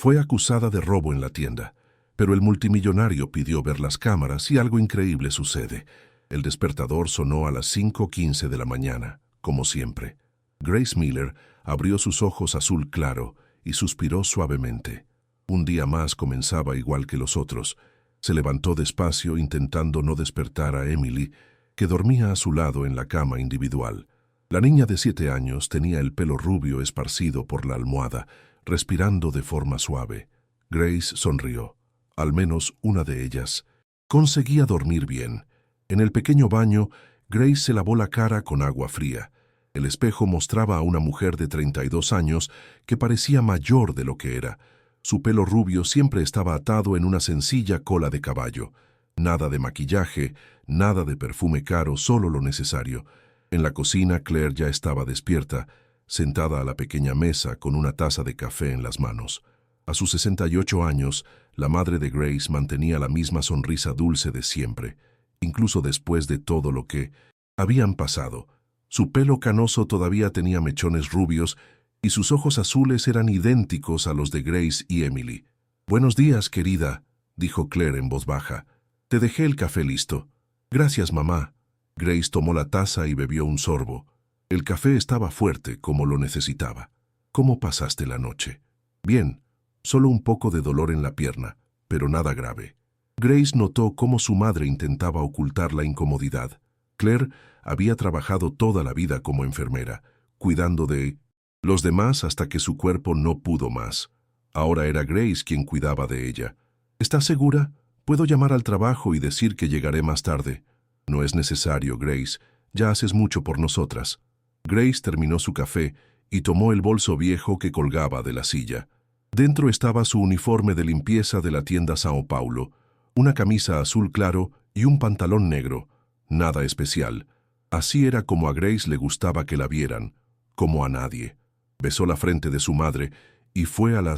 Fue acusada de robo en la tienda, pero el multimillonario pidió ver las cámaras y algo increíble sucede. El despertador sonó a las 5:15 de la mañana, como siempre. Grace Miller abrió sus ojos azul claro y suspiró suavemente. Un día más comenzaba igual que los otros. Se levantó despacio intentando no despertar a Emily, que dormía a su lado en la cama individual. La niña de 7 años tenía el pelo rubio esparcido por la almohada, respirando de forma suave. Grace sonrió. Al menos una de ellas. Conseguía dormir bien. En el pequeño baño, Grace se lavó la cara con agua fría. El espejo mostraba a una mujer de 32 años que parecía mayor de lo que era. Su pelo rubio siempre estaba atado en una sencilla cola de caballo. Nada de maquillaje, nada de perfume caro, solo lo necesario. En la cocina, Claire ya estaba despierta, sentada a la pequeña mesa con una taza de café en las manos. A sus 68 años, la madre de Grace mantenía la misma sonrisa dulce de siempre, incluso después de todo lo que habían pasado. Su pelo canoso todavía tenía mechones rubios y sus ojos azules eran idénticos a los de Grace y Emily. «Buenos días, querida», dijo Claire en voz baja. «Te dejé el café listo». «Gracias, mamá». Grace tomó la taza y bebió un sorbo. El café estaba fuerte, como lo necesitaba. «¿Cómo pasaste la noche?» «Bien, solo un poco de dolor en la pierna, pero nada grave». Grace notó cómo su madre intentaba ocultar la incomodidad. Claire había trabajado toda la vida como enfermera, cuidando de los demás hasta que su cuerpo no pudo más. Ahora era Grace quien cuidaba de ella. «¿Estás segura? Puedo llamar al trabajo y decir que llegaré más tarde». «No es necesario, Grace. Ya haces mucho por nosotras». Grace terminó su café y tomó el bolso viejo que colgaba de la silla. Dentro estaba su uniforme de limpieza de la tienda São Paulo, una camisa azul claro y un pantalón negro. Nada especial. Así era como a Grace le gustaba que la vieran, como a nadie. Besó la frente de su madre y fue a la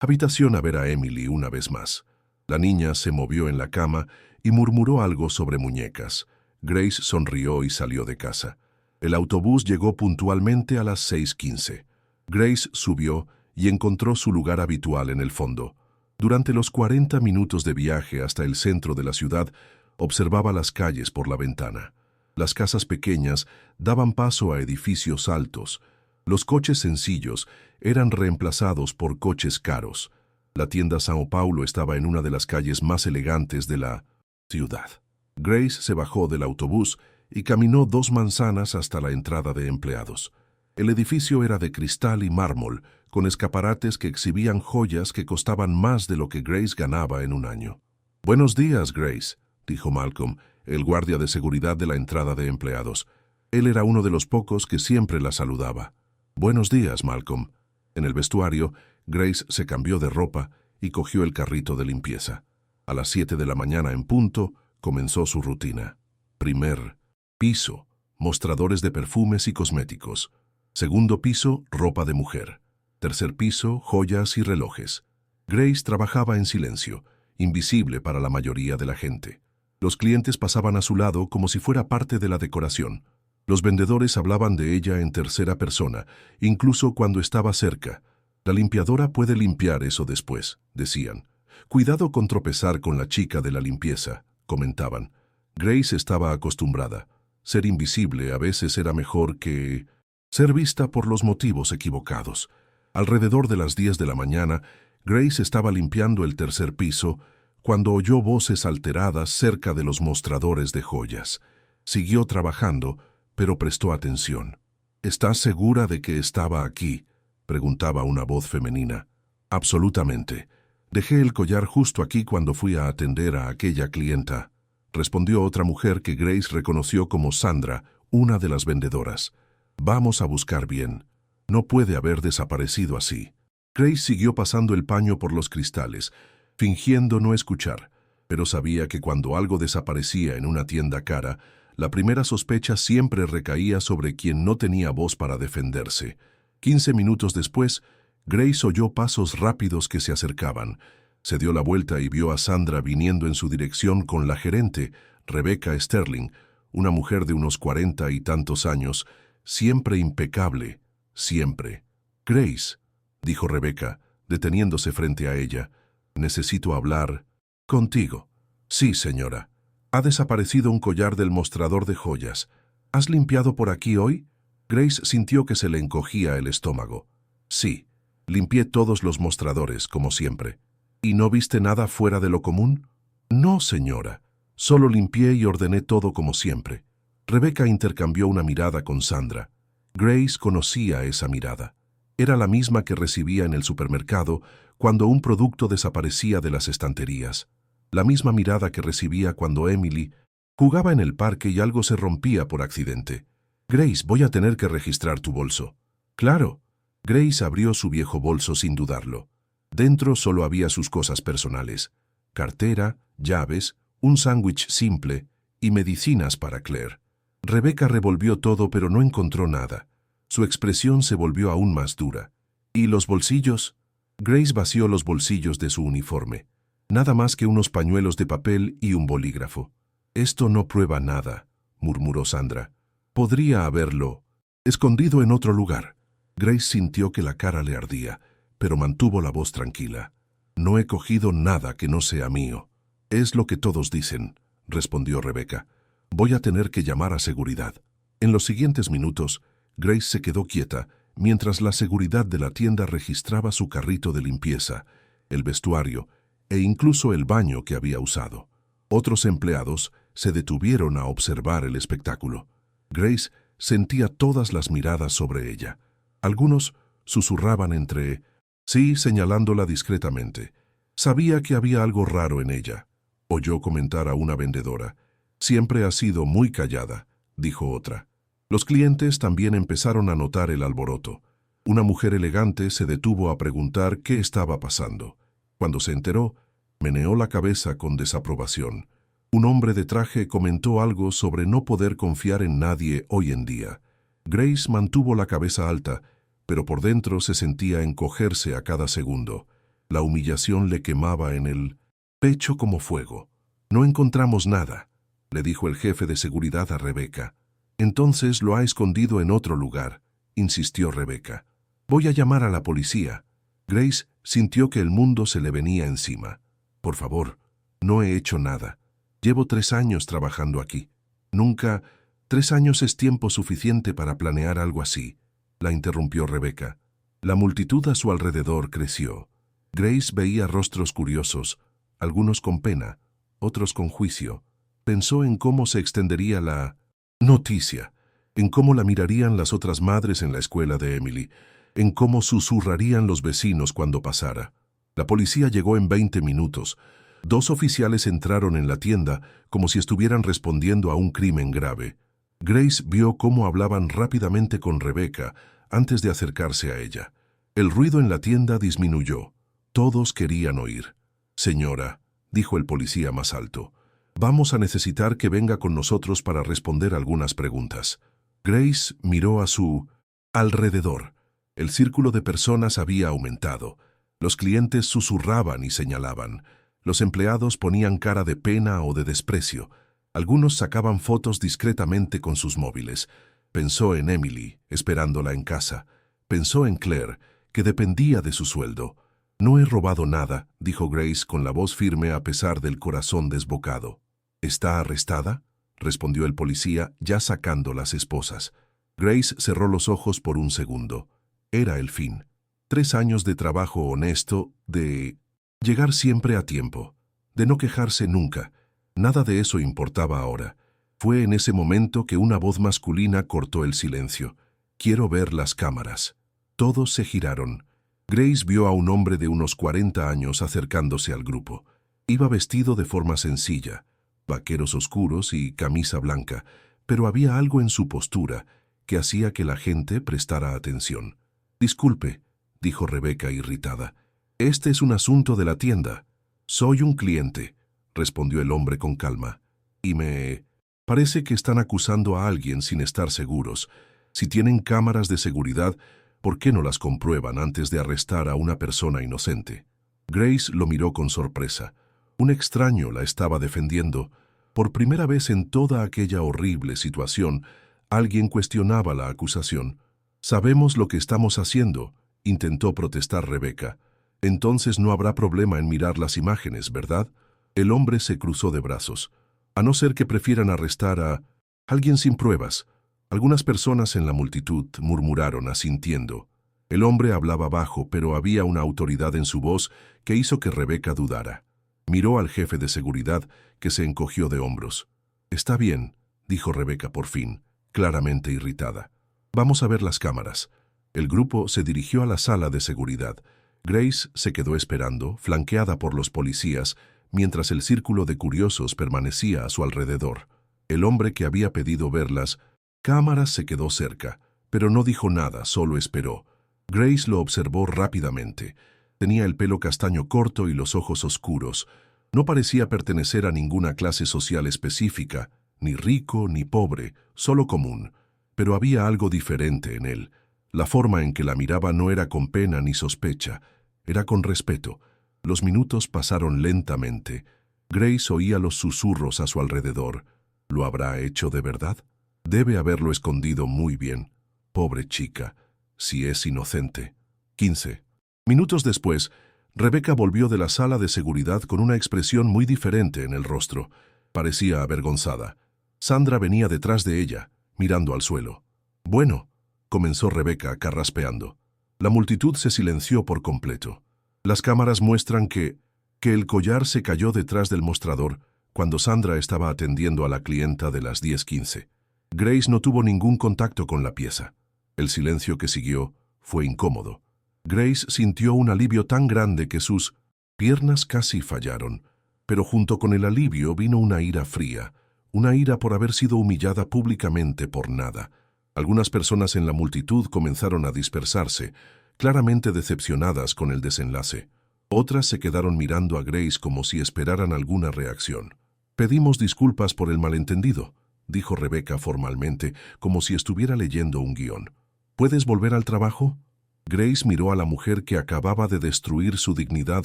habitación a ver a Emily una vez más. La niña se movió en la cama y murmuró algo sobre muñecas. Grace sonrió y salió de casa. El autobús llegó puntualmente a las 6:15. Grace subió y encontró su lugar habitual en el fondo. Durante los 40 minutos de viaje hasta el centro de la ciudad, observaba las calles por la ventana. Las casas pequeñas daban paso a edificios altos. Los coches sencillos eran reemplazados por coches caros. La tienda São Paulo estaba en una de las calles más elegantes de la ciudad. Grace se bajó del autobús y caminó 2 manzanas hasta la entrada de empleados. El edificio era de cristal y mármol, con escaparates que exhibían joyas que costaban más de lo que Grace ganaba en un año. «Buenos días, Grace», dijo Malcolm, el guardia de seguridad de la entrada de empleados. Él era uno de los pocos que siempre la saludaba. «Buenos días, Malcolm». En el vestuario, Grace se cambió de ropa y cogió el carrito de limpieza. A las 7 de la mañana en punto, comenzó su rutina. Primer piso, mostradores de perfumes y cosméticos. Segundo piso, ropa de mujer. Tercer piso, joyas y relojes. Grace trabajaba en silencio, invisible para la mayoría de la gente. Los clientes pasaban a su lado como si fuera parte de la decoración. Los vendedores hablaban de ella en tercera persona, incluso cuando estaba cerca. «La limpiadora puede limpiar eso después», decían. «Cuidado con tropezar con la chica de la limpieza», comentaban. Grace estaba acostumbrada. Ser invisible a veces era mejor que ser vista por los motivos equivocados. Alrededor de las 10 de la mañana, Grace estaba limpiando el tercer piso cuando oyó voces alteradas cerca de los mostradores de joyas. Siguió trabajando, pero prestó atención. «¿Estás segura de que estaba aquí?», preguntaba una voz femenina. «Absolutamente. Dejé el collar justo aquí cuando fui a atender a aquella clienta», respondió otra mujer que Grace reconoció como Sandra, una de las vendedoras. «Vamos a buscar bien. No puede haber desaparecido así». Grace siguió pasando el paño por los cristales, fingiendo no escuchar, pero sabía que cuando algo desaparecía en una tienda cara, la primera sospecha siempre recaía sobre quien no tenía voz para defenderse. 15 minutos después, Grace oyó pasos rápidos que se acercaban. Se dio la vuelta y vio a Sandra viniendo en su dirección con la gerente, Rebecca Sterling, una mujer de unos 40 y tantos años, siempre impecable, siempre. «Grace», dijo Rebecca, deteniéndose frente a ella. «Necesito hablar contigo». «Sí, señora. Ha desaparecido un collar del mostrador de joyas. ¿Has limpiado por aquí hoy?» Grace sintió que se le encogía el estómago. «Sí, limpié todos los mostradores, como siempre». «¿Y no viste nada fuera de lo común?» «No, señora. Solo limpié y ordené todo como siempre». Rebecca intercambió una mirada con Sandra. Grace conocía esa mirada. Era la misma que recibía en el supermercado cuando un producto desaparecía de las estanterías. La misma mirada que recibía cuando Emily jugaba en el parque y algo se rompía por accidente. «Grace, voy a tener que registrar tu bolso». «Claro». Grace abrió su viejo bolso sin dudarlo. Dentro solo había sus cosas personales: cartera, llaves, un sándwich simple y medicinas para Claire. Rebecca revolvió todo pero no encontró nada. Su expresión se volvió aún más dura. «¿Y los bolsillos?» Grace vació los bolsillos de su uniforme. Nada más que unos pañuelos de papel y un bolígrafo. «Esto no prueba nada», murmuró Sandra. «Podría haberlo escondido en otro lugar». Grace sintió que la cara le ardía, pero mantuvo la voz tranquila. «No he cogido nada que no sea mío». «Es lo que todos dicen», respondió Rebecca. «Voy a tener que llamar a seguridad». En los siguientes minutos, Grace se quedó quieta mientras la seguridad de la tienda registraba su carrito de limpieza, el vestuario e incluso el baño que había usado. Otros empleados se detuvieron a observar el espectáculo. Grace sentía todas las miradas sobre ella. Algunos susurraban entre sí, señalándola discretamente. Sabía que había algo raro en ella. Oyó comentar a una vendedora: «Siempre ha sido muy callada», dijo otra. Los clientes también empezaron a notar el alboroto. Una mujer elegante se detuvo a preguntar qué estaba pasando. Cuando se enteró, meneó la cabeza con desaprobación. Un hombre de traje comentó algo sobre no poder confiar en nadie hoy en día. Grace mantuvo la cabeza alta, pero por dentro se sentía encogerse a cada segundo. La humillación le quemaba en el pecho como fuego. «No encontramos nada», le dijo el jefe de seguridad a Rebecca. «Entonces lo ha escondido en otro lugar», insistió Rebecca. «Voy a llamar a la policía». Grace sintió que el mundo se le venía encima. «Por favor, no he hecho nada. Llevo 3 años trabajando aquí. Nunca... 3 años es tiempo suficiente para planear algo así», la interrumpió Rebecca. La multitud a su alrededor creció. Grace veía rostros curiosos, algunos con pena, otros con juicio. Pensó en cómo se extendería la noticia, en cómo la mirarían las otras madres en la escuela de Emily, en cómo susurrarían los vecinos cuando pasara. La policía llegó en 20 minutos. 2 oficiales entraron en la tienda como si estuvieran respondiendo a un crimen grave. Grace vio cómo hablaban rápidamente con Rebecca antes de acercarse a ella. El ruido en la tienda disminuyó. Todos querían oír. «Señora», dijo el policía más alto, «vamos a necesitar que venga con nosotros para responder algunas preguntas». Grace miró a su alrededor. El círculo de personas había aumentado. Los clientes susurraban y señalaban. Los empleados ponían cara de pena o de desprecio. Algunos sacaban fotos discretamente con sus móviles. Pensó en Emily, esperándola en casa. Pensó en Claire, que dependía de su sueldo. «No he robado nada», dijo Grace con la voz firme a pesar del corazón desbocado. «¿Está arrestada?», respondió el policía, ya sacando las esposas. Grace cerró los ojos por un segundo. Era el fin. 3 años de trabajo honesto, de llegar siempre a tiempo, de no quejarse nunca. Nada de eso importaba ahora. Fue en ese momento que una voz masculina cortó el silencio. «Quiero ver las cámaras». Todos se giraron. Grace vio a un hombre de unos 40 años acercándose al grupo. Iba vestido de forma sencilla, vaqueros oscuros y camisa blanca, pero había algo en su postura que hacía que la gente prestara atención. «Disculpe», dijo Rebecca irritada. «Este es un asunto de la tienda». «Soy un cliente», respondió el hombre con calma. «Y me parece que están acusando a alguien sin estar seguros. Si tienen cámaras de seguridad, ¿por qué no las comprueban antes de arrestar a una persona inocente?» Grace lo miró con sorpresa. Un extraño la estaba defendiendo. Por primera vez en toda aquella horrible situación, alguien cuestionaba la acusación. «Sabemos lo que estamos haciendo», intentó protestar Rebecca. Entonces no habrá problema en mirar las imágenes, ¿verdad? El hombre se cruzó de brazos. A no ser que prefieran arrestar a alguien sin pruebas. Algunas personas en la multitud murmuraron asintiendo. El hombre hablaba bajo, pero había una autoridad en su voz que hizo que Rebeca dudara. Miró al jefe de seguridad, que se encogió de hombros. «Está bien», dijo Rebeca por fin, claramente irritada. «Vamos a ver las cámaras». El grupo se dirigió a la sala de seguridad. Grace se quedó esperando, flanqueada por los policías, mientras el círculo de curiosos permanecía a su alrededor. El hombre que había pedido ver las cámaras se quedó cerca, pero no dijo nada, solo esperó. Grace lo observó rápidamente. Tenía el pelo castaño corto y los ojos oscuros. No parecía pertenecer a ninguna clase social específica, ni rico ni pobre, solo común. Pero había algo diferente en él. La forma en que la miraba no era con pena ni sospecha, era con respeto. Los minutos pasaron lentamente. Grace oía los susurros a su alrededor. ¿Lo habrá hecho de verdad? Debe haberlo escondido muy bien. Pobre chica, si es inocente. 15. Minutos después, Rebeca volvió de la sala de seguridad con una expresión muy diferente en el rostro. Parecía avergonzada. Sandra venía detrás de ella, mirando al suelo. «Bueno», comenzó Rebeca carraspeando. La multitud se silenció por completo. Las cámaras muestran que el collar se cayó detrás del mostrador cuando Sandra estaba atendiendo a la clienta de las 10:15. Grace no tuvo ningún contacto con la pieza. El silencio que siguió fue incómodo. Grace sintió un alivio tan grande que sus piernas casi fallaron, pero junto con el alivio vino una ira fría, una ira por haber sido humillada públicamente por nada. Algunas personas en la multitud comenzaron a dispersarse, claramente decepcionadas con el desenlace. Otras se quedaron mirando a Grace como si esperaran alguna reacción. «Pedimos disculpas por el malentendido», dijo Rebeca formalmente, como si estuviera leyendo un guión. «¿Puedes volver al trabajo?» Grace miró a la mujer que acababa de destruir su dignidad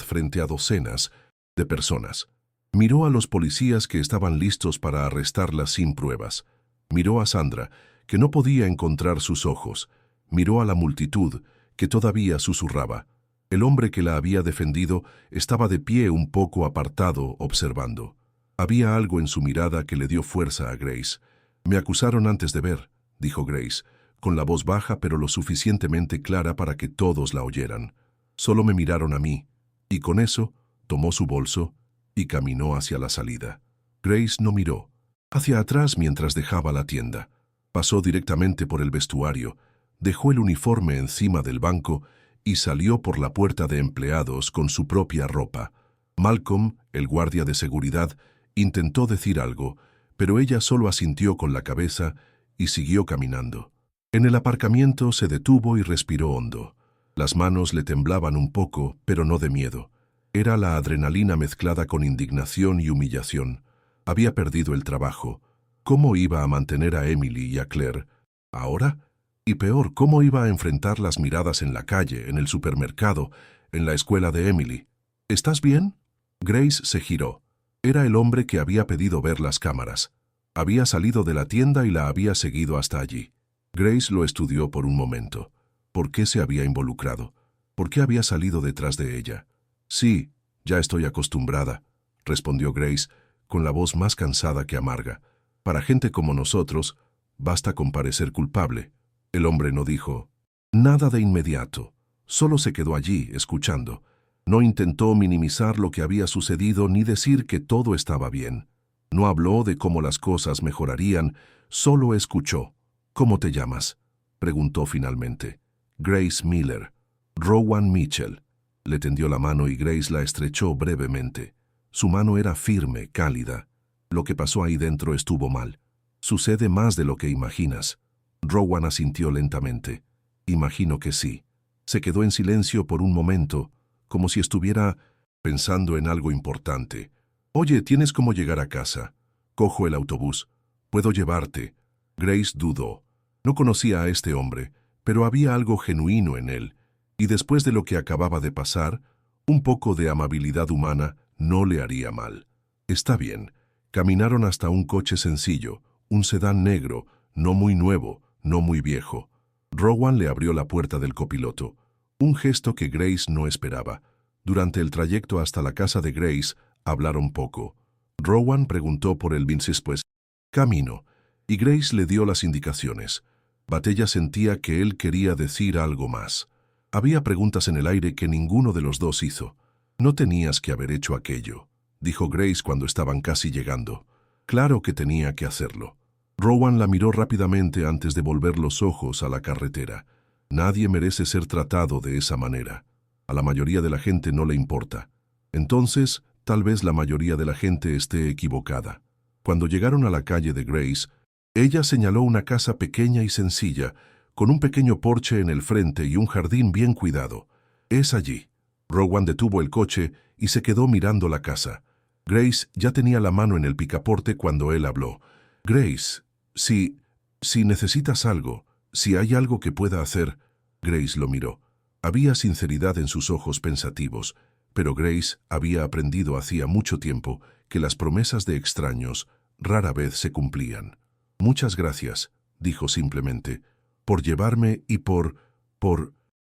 frente a docenas de personas. Miró a los policías que estaban listos para arrestarla sin pruebas. Miró a Sandra, que no podía encontrar sus ojos. Miró a la multitud, que todavía susurraba. El hombre que la había defendido estaba de pie un poco apartado, observando. Había algo en su mirada que le dio fuerza a Grace. «Me acusaron antes de ver», dijo Grace, con la voz baja pero lo suficientemente clara para que todos la oyeran. «Solo me miraron a mí», y con eso tomó su bolso y caminó hacia la salida. Grace no miró hacia atrás mientras dejaba la tienda. Pasó directamente por el vestuario, dejó el uniforme encima del banco y salió por la puerta de empleados con su propia ropa. Malcolm, el guardia de seguridad, intentó decir algo, pero ella solo asintió con la cabeza y siguió caminando. En el aparcamiento se detuvo y respiró hondo. Las manos le temblaban un poco, pero no de miedo. Era la adrenalina mezclada con indignación y humillación. Había perdido el trabajo. ¿Cómo iba a mantener a Emily y a Claire? ¿Ahora? Y peor, ¿cómo iba a enfrentar las miradas en la calle, en el supermercado, en la escuela de Emily? ¿Estás bien?» Grace se giró. Era el hombre que había pedido ver las cámaras. Había salido de la tienda y la había seguido hasta allí. Grace lo estudió por un momento. ¿Por qué se había involucrado? ¿Por qué había salido detrás de ella? «Sí, ya estoy acostumbrada», respondió Grace, con la voz más cansada que amarga. «Para gente como nosotros, basta con parecer culpable». El hombre no dijo nada de inmediato. Solo se quedó allí, escuchando. No intentó minimizar lo que había sucedido ni decir que todo estaba bien. No habló de cómo las cosas mejorarían, solo escuchó. «¿Cómo te llamas?», preguntó finalmente. «Grace Miller». «Rowan Mitchell». Le tendió la mano y Grace la estrechó brevemente. Su mano era firme, cálida. Lo que pasó ahí dentro estuvo mal. «Sucede más de lo que imaginas». Rowan asintió lentamente. «Imagino que sí». Se quedó en silencio por un momento, como si estuviera pensando en algo importante. «Oye, ¿tienes cómo llegar a casa? Cojo el autobús. ¿Puedo llevarte?» Grace dudó. No conocía a este hombre, pero había algo genuino en él, y después de lo que acababa de pasar, un poco de amabilidad humana no le haría mal. «Está bien». Caminaron hasta un coche sencillo, un sedán negro, no muy nuevo, no muy viejo. Rowan le abrió la puerta del copiloto, un gesto que Grace no esperaba. Durante el trayecto hasta la casa de Grace, hablaron poco. Rowan preguntó por el después camino, y Grace le dio las indicaciones. Batella sentía que él quería decir algo más. Había preguntas en el aire que ninguno de los dos hizo. «No tenías que haber hecho aquello», dijo Grace cuando estaban casi llegando. Claro que tenía que hacerlo. Rowan la miró rápidamente antes de volver los ojos a la carretera. Nadie merece ser tratado de esa manera. A la mayoría de la gente no le importa. Entonces, tal vez la mayoría de la gente esté equivocada. Cuando llegaron a la calle de Grace, ella señaló una casa pequeña y sencilla, con un pequeño porche en el frente y un jardín bien cuidado. «Es allí». Rowan detuvo el coche y se quedó mirando la casa. Grace ya tenía la mano en el picaporte cuando él habló. «Grace, si necesitas algo, si hay algo que pueda hacer...» Grace lo miró. Había sinceridad en sus ojos pensativos, pero Grace había aprendido hacía mucho tiempo que las promesas de extraños rara vez se cumplían. «Muchas gracias», dijo simplemente, «por llevarme y por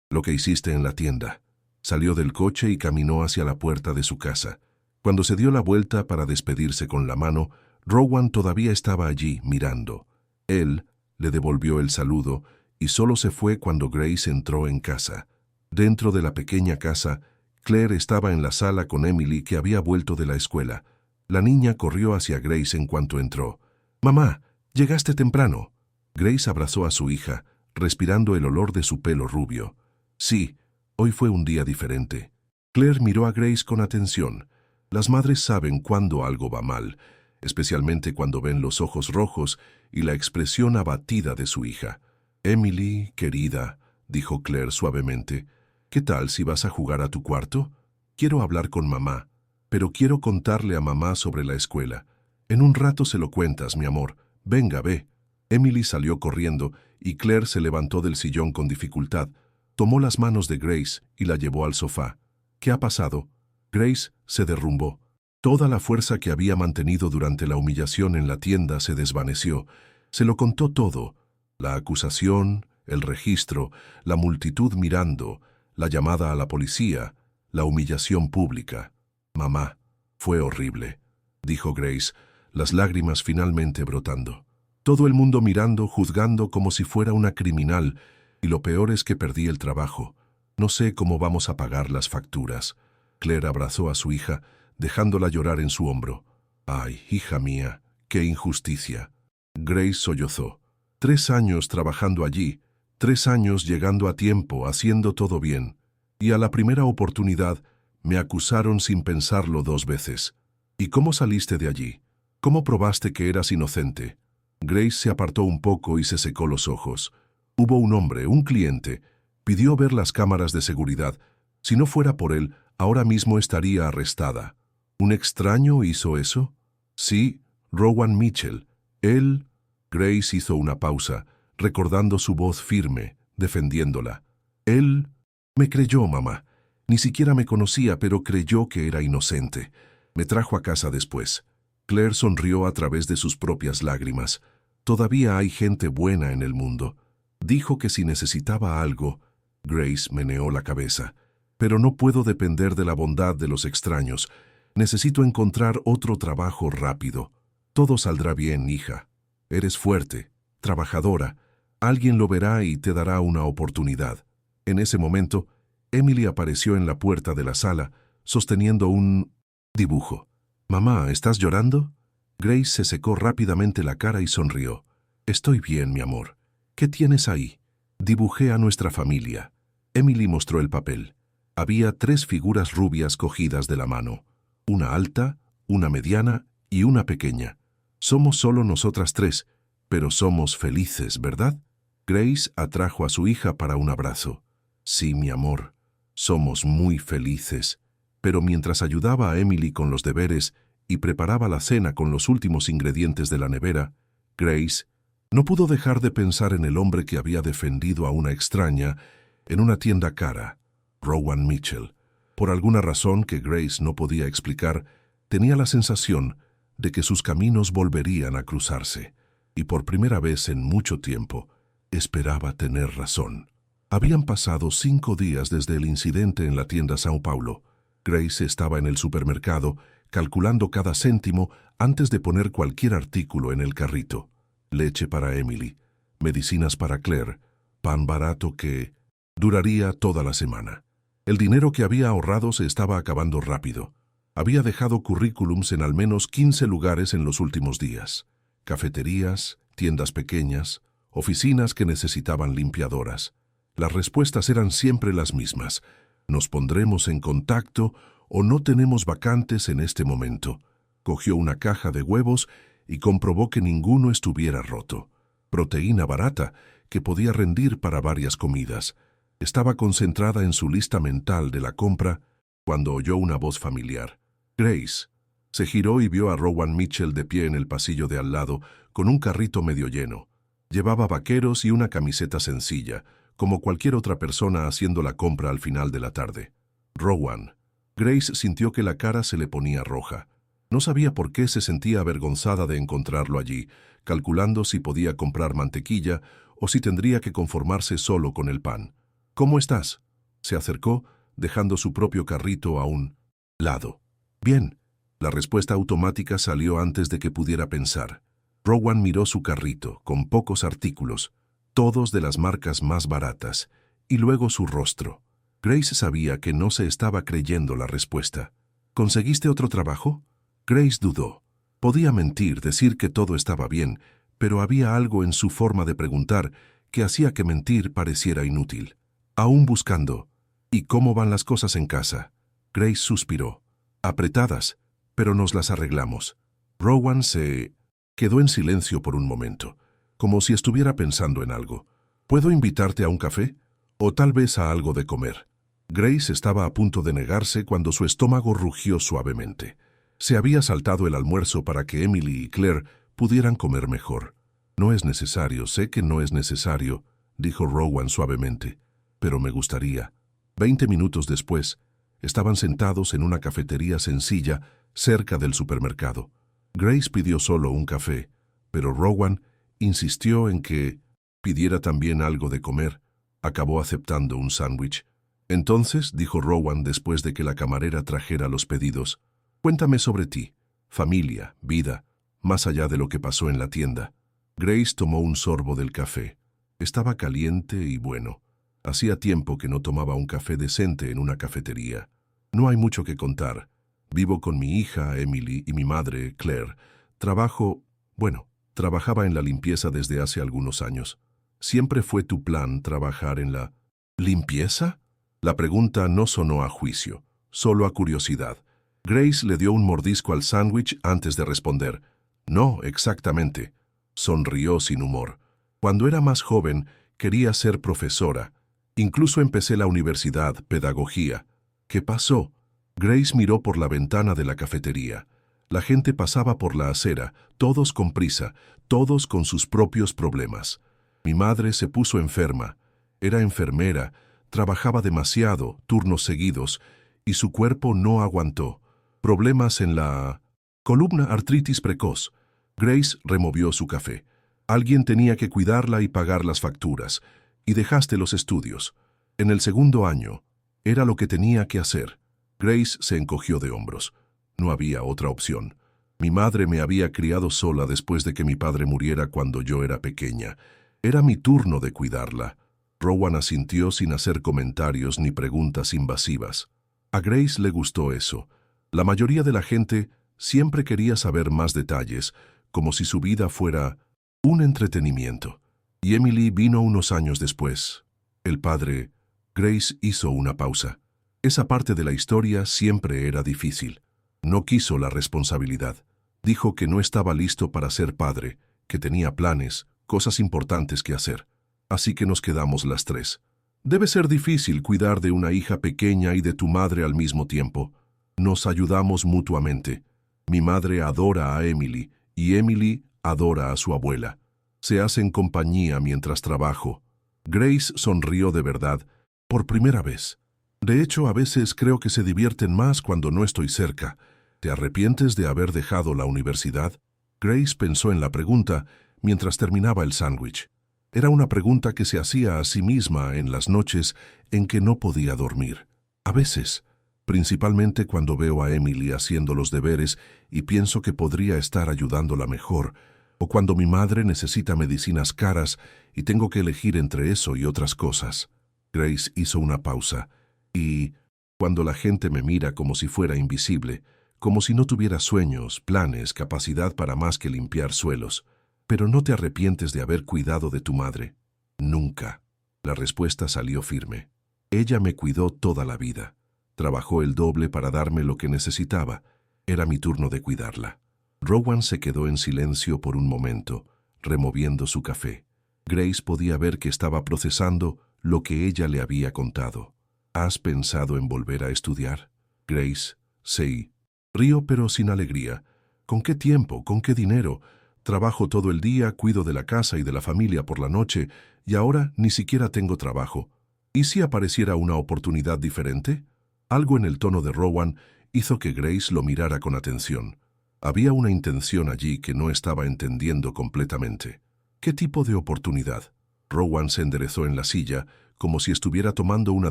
lo que hiciste en la tienda». Salió del coche y caminó hacia la puerta de su casa. Cuando se dio la vuelta para despedirse con la mano, Rowan todavía estaba allí mirando. Él le devolvió el saludo y solo se fue cuando Grace entró en casa. Dentro de la pequeña casa, Claire estaba en la sala con Emily, que había vuelto de la escuela. La niña corrió hacia Grace en cuanto entró. «Mamá, llegaste temprano». Grace abrazó a su hija, respirando el olor de su pelo rubio. «Sí, hoy fue un día diferente». Claire miró a Grace con atención. Las madres saben cuando algo va mal, especialmente cuando ven los ojos rojos y la expresión abatida de su hija. «Emily, querida», dijo Claire suavemente, «¿qué tal si vas a jugar a tu cuarto? Quiero hablar con mamá, pero quiero contarle a mamá sobre la escuela. En un rato se lo cuentas, mi amor. Venga, ve». Emily salió corriendo y Claire se levantó del sillón con dificultad. Tomó las manos de Grace y la llevó al sofá. «¿Qué ha pasado?» Grace se derrumbó. Toda la fuerza que había mantenido durante la humillación en la tienda se desvaneció. Se lo contó todo: la acusación, el registro, la multitud mirando, la llamada a la policía, la humillación pública. «Mamá, fue horrible», dijo Grace, las lágrimas finalmente brotando. «Todo el mundo mirando, juzgando como si fuera una criminal, y lo peor es que perdí el trabajo. No sé cómo vamos a pagar las facturas». Claire abrazó a su hija, dejándola llorar en su hombro. «Ay, hija mía, qué injusticia». Grace sollozó. 3 años trabajando allí, 3 años llegando a tiempo, haciendo todo bien. Y a la primera oportunidad me acusaron sin pensarlo 2 veces. «¿Y cómo saliste de allí? ¿Cómo probaste que eras inocente?» Grace se apartó un poco y se secó los ojos. «Hubo un hombre, un cliente. Pidió ver las cámaras de seguridad. Si no fuera por él, ahora mismo estaría arrestada». «¿Un extraño hizo eso?» «Sí, Rowan Mitchell. Él...» Grace hizo una pausa, recordando su voz firme, defendiéndola. «Él me creyó, mamá. Ni siquiera me conocía, pero creyó que era inocente. Me trajo a casa después». Claire sonrió a través de sus propias lágrimas. «Todavía hay gente buena en el mundo». Dijo que si necesitaba algo... Grace meneó la cabeza. «Pero no puedo depender de la bondad de los extraños. Necesito encontrar otro trabajo rápido. Todo saldrá bien, hija. Eres fuerte, trabajadora. Alguien lo verá y te dará una oportunidad». En ese momento, Emily apareció en la puerta de la sala, sosteniendo un dibujo. «Mamá, ¿estás llorando?» Grace se secó rápidamente la cara y sonrió. «Estoy bien, mi amor. ¿Qué tienes ahí?» «Dibujé a nuestra familia». Emily mostró el papel. Había 3 figuras rubias cogidas de la mano. Una alta, una mediana y una pequeña. «Somos solo nosotras 3, pero somos felices, ¿verdad?» Grace atrajo a su hija para un abrazo. «Sí, mi amor, somos muy felices». Pero mientras ayudaba a Emily con los deberes y preparaba la cena con los últimos ingredientes de la nevera, Grace no pudo dejar de pensar en el hombre que había defendido a una extraña en una tienda cara, Rowan Mitchell. Por alguna razón que Grace no podía explicar, tenía la sensación de que sus caminos volverían a cruzarse, y por primera vez en mucho tiempo esperaba tener razón. Habían pasado 5 días desde el incidente en la tienda São Paulo. Grace estaba en el supermercado, calculando cada céntimo antes de poner cualquier artículo en el carrito. Leche para Emily, medicinas para Claire, pan barato que duraría toda la semana. El dinero que había ahorrado se estaba acabando rápido. Había dejado currículums en al menos 15 lugares en los últimos días. Cafeterías, tiendas pequeñas, oficinas que necesitaban limpiadoras. Las respuestas eran siempre las mismas. Nos pondremos en contacto o no tenemos vacantes en este momento. Cogió una caja de huevos y comprobó que ninguno estuviera roto. Proteína barata que podía rendir para varias comidas. Estaba concentrada en su lista mental de la compra cuando oyó una voz familiar. Grace. Se giró y vio a Rowan Mitchell de pie en el pasillo de al lado, con un carrito medio lleno. Llevaba vaqueros y una camiseta sencilla, como cualquier otra persona haciendo la compra al final de la tarde. Rowan. Grace sintió que la cara se le ponía roja. No sabía por qué se sentía avergonzada de encontrarlo allí, calculando si podía comprar mantequilla o si tendría que conformarse solo con el pan. «¿Cómo estás?», se acercó, dejando su propio carrito a un lado. «Bien». La respuesta automática salió antes de que pudiera pensar. Rowan miró su carrito, con pocos artículos, todos de las marcas más baratas, y luego su rostro. Grace sabía que no se estaba creyendo la respuesta. «¿Conseguiste otro trabajo?». Grace dudó. Podía mentir, decir que todo estaba bien, pero había algo en su forma de preguntar que hacía que mentir pareciera inútil. «Aún buscando». «¿Y cómo van las cosas en casa?». Grace suspiró. «Apretadas, pero nos las arreglamos». Rowan se quedó en silencio por un momento, como si estuviera pensando en algo. «¿Puedo invitarte a un café? O tal vez a algo de comer». Grace estaba a punto de negarse cuando su estómago rugió suavemente. Se había saltado el almuerzo para que Emily y Claire pudieran comer mejor. «No es necesario, sé que no es necesario», dijo Rowan suavemente. «Pero me gustaría». 20 minutos después, estaban sentados en una cafetería sencilla cerca del supermercado. Grace pidió solo un café, pero Rowan insistió en que pidiera también algo de comer. Acabó aceptando un sándwich. «Entonces», dijo Rowan después de que la camarera trajera los pedidos, «cuéntame sobre ti, familia, vida, más allá de lo que pasó en la tienda». Grace tomó un sorbo del café. Estaba caliente y bueno. Hacía tiempo que no tomaba un café decente en una cafetería. «No hay mucho que contar. Vivo con mi hija, Emily, y mi madre, Claire. Trabajaba en la limpieza desde hace algunos años». «¿Siempre fue tu plan trabajar en la limpieza?». La pregunta no sonó a juicio, solo a curiosidad. Grace le dio un mordisco al sándwich antes de responder. «No, exactamente». Sonrió sin humor. «Cuando era más joven, quería ser profesora. Incluso empecé la universidad, pedagogía». «¿Qué pasó?». Grace miró por la ventana de la cafetería. La gente pasaba por la acera, todos con prisa, todos con sus propios problemas. Mi madre se puso enferma. Era enfermera, trabajaba demasiado, turnos seguidos, y su cuerpo no aguantó. Problemas en la columna, artritis precoz. Grace removió su café. Alguien tenía que cuidarla y pagar las facturas, y dejaste los estudios. En el segundo año, era lo que tenía que hacer. Grace se encogió de hombros. No había otra opción. Mi madre me había criado sola después de que mi padre muriera cuando yo era pequeña. Era mi turno de cuidarla. Rowan asintió sin hacer comentarios ni preguntas invasivas. A Grace le gustó eso. La mayoría de la gente siempre quería saber más detalles, como si su vida fuera un entretenimiento. Y Emily vino unos años después. El padre. Grace hizo una pausa. Esa parte de la historia siempre era difícil. No quiso la responsabilidad. Dijo que no estaba listo para ser padre, que tenía planes, cosas importantes que hacer. Así que nos quedamos las tres. Debe ser difícil cuidar de una hija pequeña y de tu madre al mismo tiempo. Nos ayudamos mutuamente. Mi madre adora a Emily y Emily adora a su abuela. Se hacen compañía mientras trabajo. Grace sonrió de verdad, por primera vez. De hecho, a veces creo que se divierten más cuando no estoy cerca. ¿Te arrepientes de haber dejado la universidad? Grace pensó en la pregunta mientras terminaba el sándwich. Era una pregunta que se hacía a sí misma en las noches en que no podía dormir. A veces, principalmente cuando veo a Emily haciendo los deberes y pienso que podría estar ayudándola mejor, o cuando mi madre necesita medicinas caras y tengo que elegir entre eso y otras cosas. Grace hizo una pausa, y cuando la gente me mira como si fuera invisible, como si no tuviera sueños, planes, capacidad para más que limpiar suelos. Pero no te arrepientes de haber cuidado de tu madre. Nunca. La respuesta salió firme. Ella me cuidó toda la vida. Trabajó el doble para darme lo que necesitaba. Era mi turno de cuidarla. Rowan se quedó en silencio por un momento, removiendo su café. Grace podía ver que estaba procesando lo que ella le había contado. ¿Has pensado en volver a estudiar? Grace, sí. Río pero sin alegría. ¿Con qué tiempo? ¿Con qué dinero? Trabajo todo el día, cuido de la casa y de la familia por la noche, y ahora ni siquiera tengo trabajo. ¿Y si apareciera una oportunidad diferente? Algo en el tono de Rowan hizo que Grace lo mirara con atención. Había una intención allí que no estaba entendiendo completamente. ¿Qué tipo de oportunidad? Rowan se enderezó en la silla, como si estuviera tomando una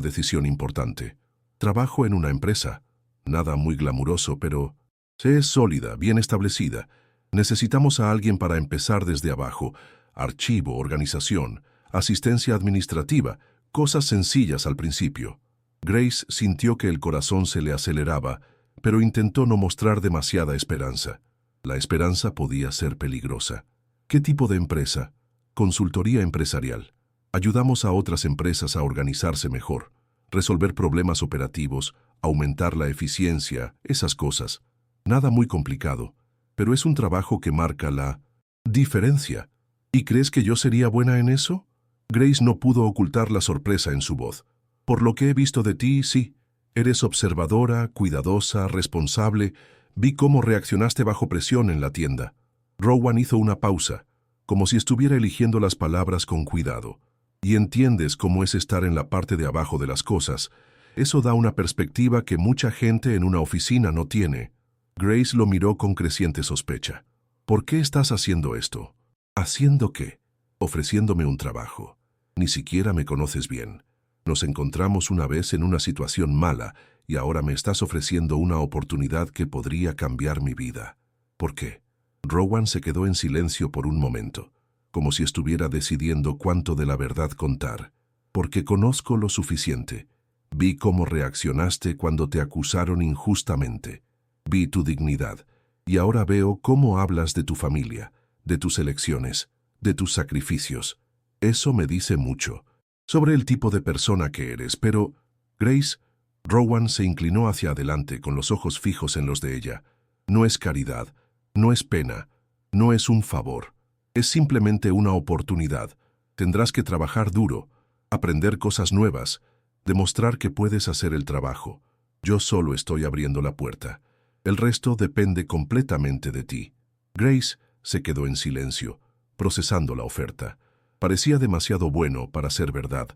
decisión importante. Trabajo en una empresa. Nada muy glamuroso, pero es sólida, bien establecida. Necesitamos a alguien para empezar desde abajo. Archivo, organización, asistencia administrativa, cosas sencillas al principio. Grace sintió que el corazón se le aceleraba, pero intentó no mostrar demasiada esperanza. La esperanza podía ser peligrosa. ¿Qué tipo de empresa? Consultoría empresarial. Ayudamos a otras empresas a organizarse mejor, resolver problemas operativos, aumentar la eficiencia, esas cosas. Nada muy complicado, pero es un trabajo que marca la diferencia. ¿Y crees que yo sería buena en eso? Grace no pudo ocultar la sorpresa en su voz. Por lo que he visto de ti, sí. Eres observadora, cuidadosa, responsable. Vi cómo reaccionaste bajo presión en la tienda. Rowan hizo una pausa, como si estuviera eligiendo las palabras con cuidado. Y entiendes cómo es estar en la parte de abajo de las cosas. Eso da una perspectiva que mucha gente en una oficina no tiene. Grace lo miró con creciente sospecha. ¿Por qué estás haciendo esto? ¿Haciendo qué? Ofreciéndome un trabajo. Ni siquiera me conoces bien. Nos encontramos una vez en una situación mala y ahora me estás ofreciendo una oportunidad que podría cambiar mi vida. ¿Por qué? Rowan se quedó en silencio por un momento, como si estuviera decidiendo cuánto de la verdad contar. Porque conozco lo suficiente. Vi cómo reaccionaste cuando te acusaron injustamente. Vi tu dignidad, y ahora veo cómo hablas de tu familia, de tus elecciones, de tus sacrificios. Eso me dice mucho sobre el tipo de persona que eres, pero, Grace, Rowan se inclinó hacia adelante con los ojos fijos en los de ella. No es caridad, no es pena, no es un favor. Es simplemente una oportunidad. Tendrás que trabajar duro, aprender cosas nuevas, demostrar que puedes hacer el trabajo. Yo solo estoy abriendo la puerta. El resto depende completamente de ti. Grace se quedó en silencio, procesando la oferta. Parecía demasiado bueno para ser verdad.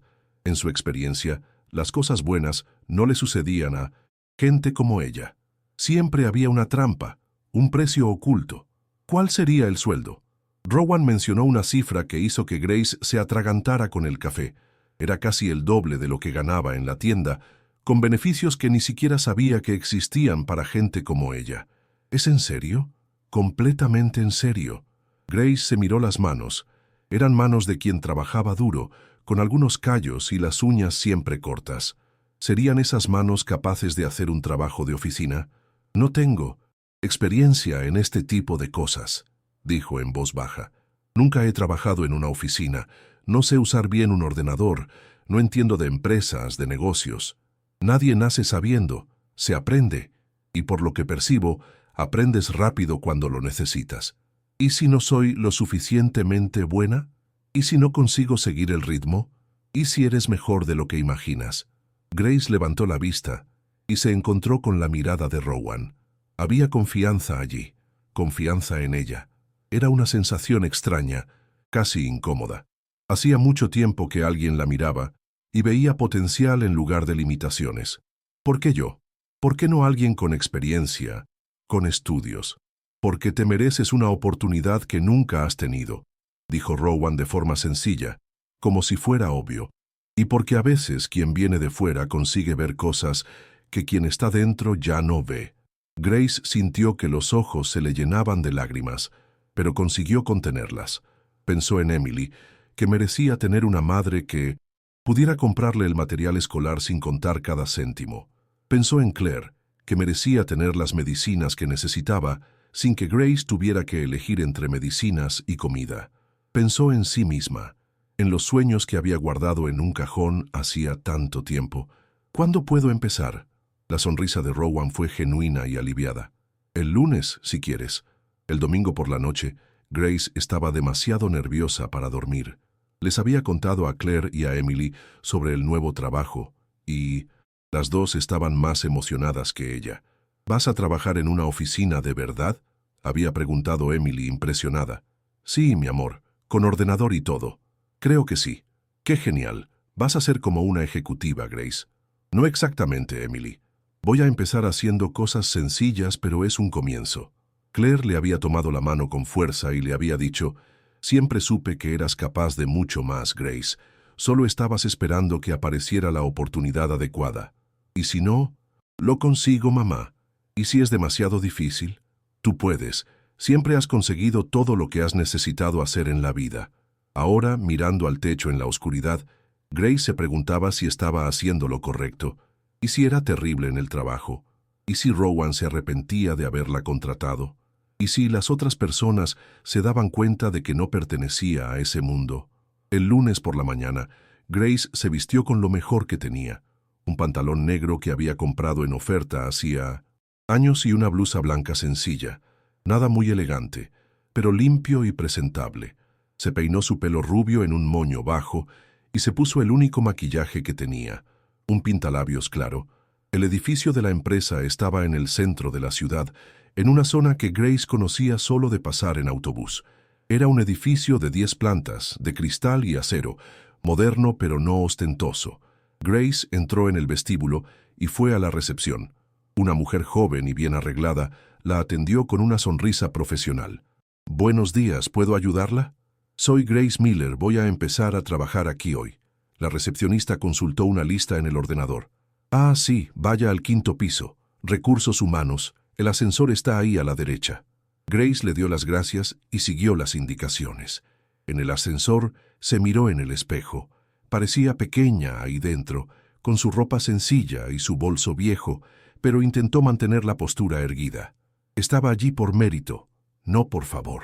En su experiencia, las cosas buenas no le sucedían a gente como ella. Siempre había una trampa, un precio oculto. ¿Cuál sería el sueldo? Rowan mencionó una cifra que hizo que Grace se atragantara con el café. Era casi el doble de lo que ganaba en la tienda, con beneficios que ni siquiera sabía que existían para gente como ella. ¿Es en serio? Completamente en serio. Grace se miró las manos. Eran manos de quien trabajaba duro, con algunos callos y las uñas siempre cortas. ¿Serían esas manos capaces de hacer un trabajo de oficina? No tengo experiencia en este tipo de cosas, dijo en voz baja. Nunca he trabajado en una oficina. No sé usar bien un ordenador. No entiendo de empresas, de negocios. Nadie nace sabiendo. Se aprende. Y por lo que percibo, aprendes rápido cuando lo necesitas. ¿Y si no soy lo suficientemente buena? ¿Y si no consigo seguir el ritmo? ¿Y si eres mejor de lo que imaginas? Grace levantó la vista y se encontró con la mirada de Rowan. Había confianza allí, confianza en ella. Era una sensación extraña, casi incómoda. Hacía mucho tiempo que alguien la miraba y veía potencial en lugar de limitaciones. ¿Por qué yo? ¿Por qué no alguien con experiencia, con estudios? Porque te mereces una oportunidad que nunca has tenido, dijo Rowan de forma sencilla, como si fuera obvio. Y porque a veces quien viene de fuera consigue ver cosas que quien está dentro ya no ve. Grace sintió que los ojos se le llenaban de lágrimas, pero consiguió contenerlas. Pensó en Emily, que merecía tener una madre que pudiera comprarle el material escolar sin contar cada céntimo. Pensó en Claire, que merecía tener las medicinas que necesitaba sin que Grace tuviera que elegir entre medicinas y comida. Pensó en sí misma, en los sueños que había guardado en un cajón hacía tanto tiempo. ¿Cuándo puedo empezar? La sonrisa de Rowan fue genuina y aliviada. El lunes, si quieres. El domingo por la noche, Grace estaba demasiado nerviosa para dormir. Les había contado a Claire y a Emily sobre el nuevo trabajo, y las dos estaban más emocionadas que ella. ¿Vas a trabajar en una oficina de verdad?, había preguntado Emily impresionada. Sí, mi amor, con ordenador y todo. Creo que sí. ¡Qué genial! Vas a ser como una ejecutiva, Grace. No exactamente, Emily. Voy a empezar haciendo cosas sencillas, pero es un comienzo. Claire le había tomado la mano con fuerza y le había dicho: siempre supe que eras capaz de mucho más, Grace. Solo estabas esperando que apareciera la oportunidad adecuada. Y si no, lo consigo, mamá. ¿Y si es demasiado difícil? Tú puedes. Siempre has conseguido todo lo que has necesitado hacer en la vida. Ahora, mirando al techo en la oscuridad, Grace se preguntaba si estaba haciendo lo correcto, y si era terrible en el trabajo, y si Rowan se arrepentía de haberla contratado, y si las otras personas se daban cuenta de que no pertenecía a ese mundo. El lunes por la mañana, Grace se vistió con lo mejor que tenía, un pantalón negro que había comprado en oferta hacía años y una blusa blanca sencilla, nada muy elegante, pero limpio y presentable. Se peinó su pelo rubio en un moño bajo y se puso el único maquillaje que tenía, un pintalabios claro. El edificio de la empresa estaba en el centro de la ciudad, en una zona que Grace conocía solo de pasar en autobús. Era un edificio de 10 plantas, de cristal y acero, moderno pero no ostentoso. Grace entró en el vestíbulo y fue a la recepción. Una mujer joven y bien arreglada la atendió con una sonrisa profesional. «Buenos días, ¿puedo ayudarla?» «Soy Grace Miller, voy a empezar a trabajar aquí hoy». La recepcionista consultó una lista en el ordenador. «Ah, sí, vaya al 5º piso. Recursos humanos. El ascensor está ahí a la derecha». Grace le dio las gracias y siguió las indicaciones. En el ascensor se miró en el espejo. Parecía pequeña ahí dentro, con su ropa sencilla y su bolso viejo, pero intentó mantener la postura erguida. Estaba allí por mérito, no por favor.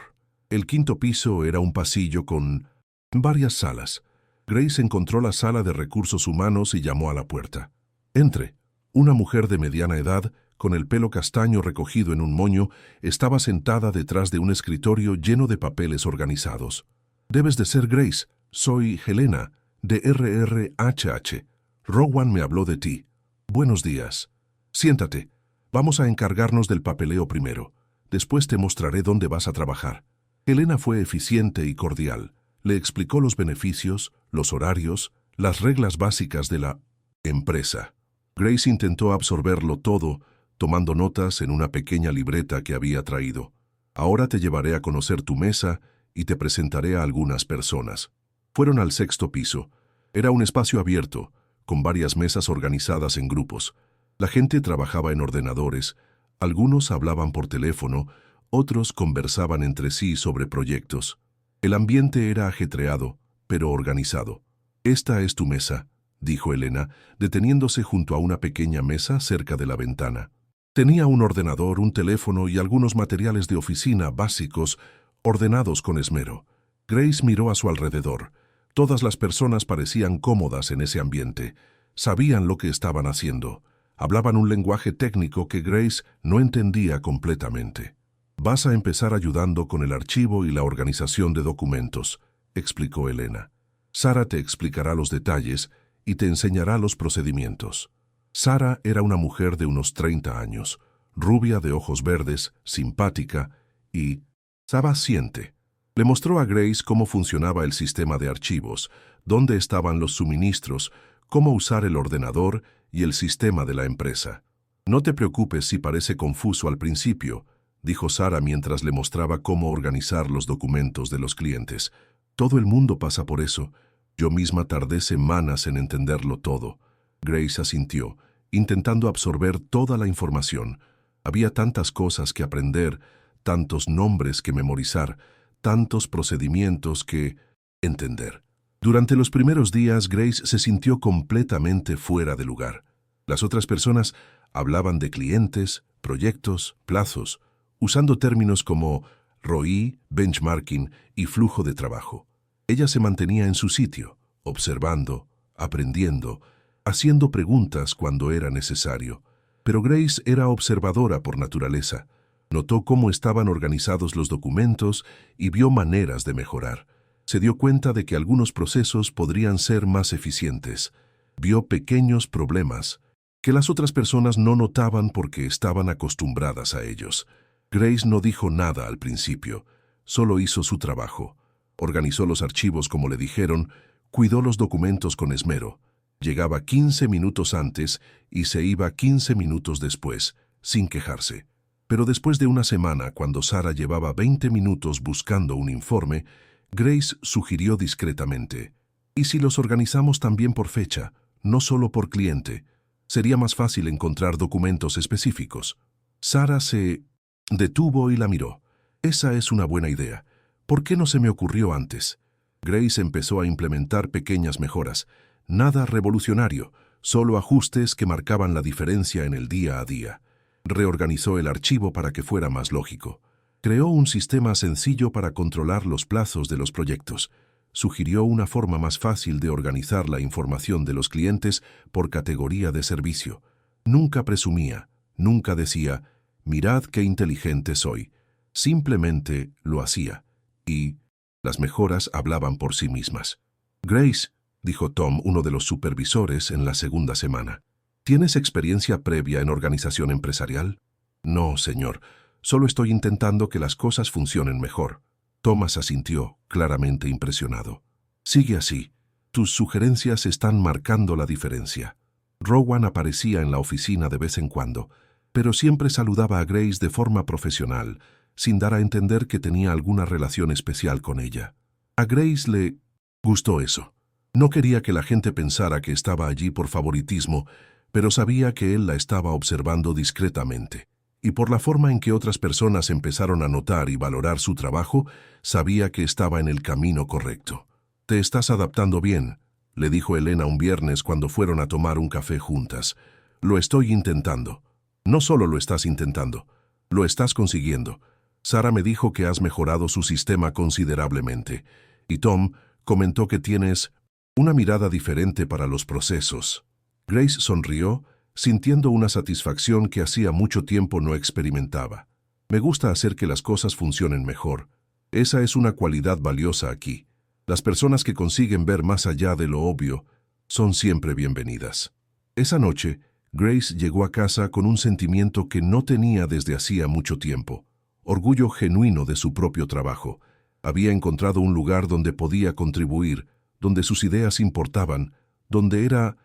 El 5º piso era un pasillo con varias salas. Grace encontró la sala de recursos humanos y llamó a la puerta. «Entre». Una mujer de mediana edad, con el pelo castaño recogido en un moño, estaba sentada detrás de un escritorio lleno de papeles organizados. «Debes de ser Grace. Soy Helena, de RRHH. Rowan me habló de ti. Buenos días. Siéntate. Vamos a encargarnos del papeleo primero. Después te mostraré dónde vas a trabajar». Helena fue eficiente y cordial. Le explicó los beneficios, los horarios, las reglas básicas de la empresa. Grace intentó absorberlo todo, tomando notas en una pequeña libreta que había traído. «Ahora te llevaré a conocer tu mesa y te presentaré a algunas personas». Fueron al 6º piso. Era un espacio abierto, con varias mesas organizadas en grupos. La gente trabajaba en ordenadores, algunos hablaban por teléfono, otros conversaban entre sí sobre proyectos. El ambiente era ajetreado, pero organizado. «Esta es tu mesa», dijo Helena, deteniéndose junto a una pequeña mesa cerca de la ventana. Tenía un ordenador, un teléfono y algunos materiales de oficina básicos, ordenados con esmero. Grace miró a su alrededor. Todas las personas parecían cómodas en ese ambiente. Sabían lo que estaban haciendo. Hablaban un lenguaje técnico que Grace no entendía completamente. «Vas a empezar ayudando con el archivo y la organización de documentos», explicó Helena. «Sara te explicará los detalles y te enseñará los procedimientos». Sara era una mujer de unos 30 años, rubia de ojos verdes, simpática y sabaciente. Le mostró a Grace cómo funcionaba el sistema de archivos, dónde estaban los suministros, cómo usar el ordenador y el sistema de la empresa. «No te preocupes si parece confuso al principio», dijo Sara mientras le mostraba cómo organizar los documentos de los clientes. «Todo el mundo pasa por eso. Yo misma tardé semanas en entenderlo todo». Grace asintió. intentando absorber toda la información. Había tantas cosas que aprender, tantos nombres que memorizar, tantos procedimientos que entender. Durante los primeros días, Grace se sintió completamente fuera de lugar. Las otras personas hablaban de clientes, proyectos, plazos, usando términos como ROI, benchmarking y flujo de trabajo. Ella se mantenía en su sitio, observando, aprendiendo, haciendo preguntas cuando era necesario. Pero Grace era observadora por naturaleza. Notó cómo estaban organizados los documentos y vio maneras de mejorar. Se dio cuenta de que algunos procesos podrían ser más eficientes. Vio pequeños problemas que las otras personas no notaban porque estaban acostumbradas a ellos. Grace no dijo nada al principio, solo hizo su trabajo. Organizó los archivos como le dijeron, cuidó los documentos con esmero. Llegaba 15 minutos antes y se iba 15 minutos después, sin quejarse. Pero después de una semana, cuando Sarah llevaba 20 minutos buscando un informe, Grace sugirió discretamente: ¿y si los organizamos también por fecha, no solo por cliente? Sería más fácil encontrar documentos específicos. Sarah se detuvo y la miró. Esa es una buena idea. ¿Por qué no se me ocurrió antes? Grace empezó a implementar pequeñas mejoras. Nada revolucionario, solo ajustes que marcaban la diferencia en el día a día. Reorganizó el archivo para que fuera más lógico. Creó un sistema sencillo para controlar los plazos de los proyectos. Sugirió una forma más fácil de organizar la información de los clientes por categoría de servicio. Nunca presumía, nunca decía: «Mirad qué inteligente soy». Simplemente lo hacía, y las mejoras hablaban por sí mismas. «Grace», dijo Tom, uno de los supervisores, en la segunda semana, ¿tienes experiencia previa en organización empresarial? No, señor. Solo estoy intentando que las cosas funcionen mejor. Thomas asintió, claramente impresionado. Sigue así. Tus sugerencias están marcando la diferencia. Rowan aparecía en la oficina de vez en cuando, pero siempre saludaba a Grace de forma profesional, sin dar a entender que tenía alguna relación especial con ella. A Grace le gustó eso. No quería que la gente pensara que estaba allí por favoritismo, pero sabía que él la estaba observando discretamente. Y por la forma en que otras personas empezaron a notar y valorar su trabajo, sabía que estaba en el camino correcto. «Te estás adaptando bien», le dijo Elena un viernes cuando fueron a tomar un café juntas. «Lo estoy intentando». «No solo lo estás intentando, lo estás consiguiendo. Sarah me dijo que has mejorado su sistema considerablemente. Y Tom comentó que tienes una mirada diferente para los procesos». Grace sonrió, sintiendo una satisfacción que hacía mucho tiempo no experimentaba. «Me gusta hacer que las cosas funcionen mejor. Esa es una cualidad valiosa aquí. Las personas que consiguen ver más allá de lo obvio son siempre bienvenidas». Esa noche, Grace llegó a casa con un sentimiento que no tenía desde hacía mucho tiempo: orgullo genuino de su propio trabajo. Había encontrado un lugar donde podía contribuir, donde sus ideas importaban, donde era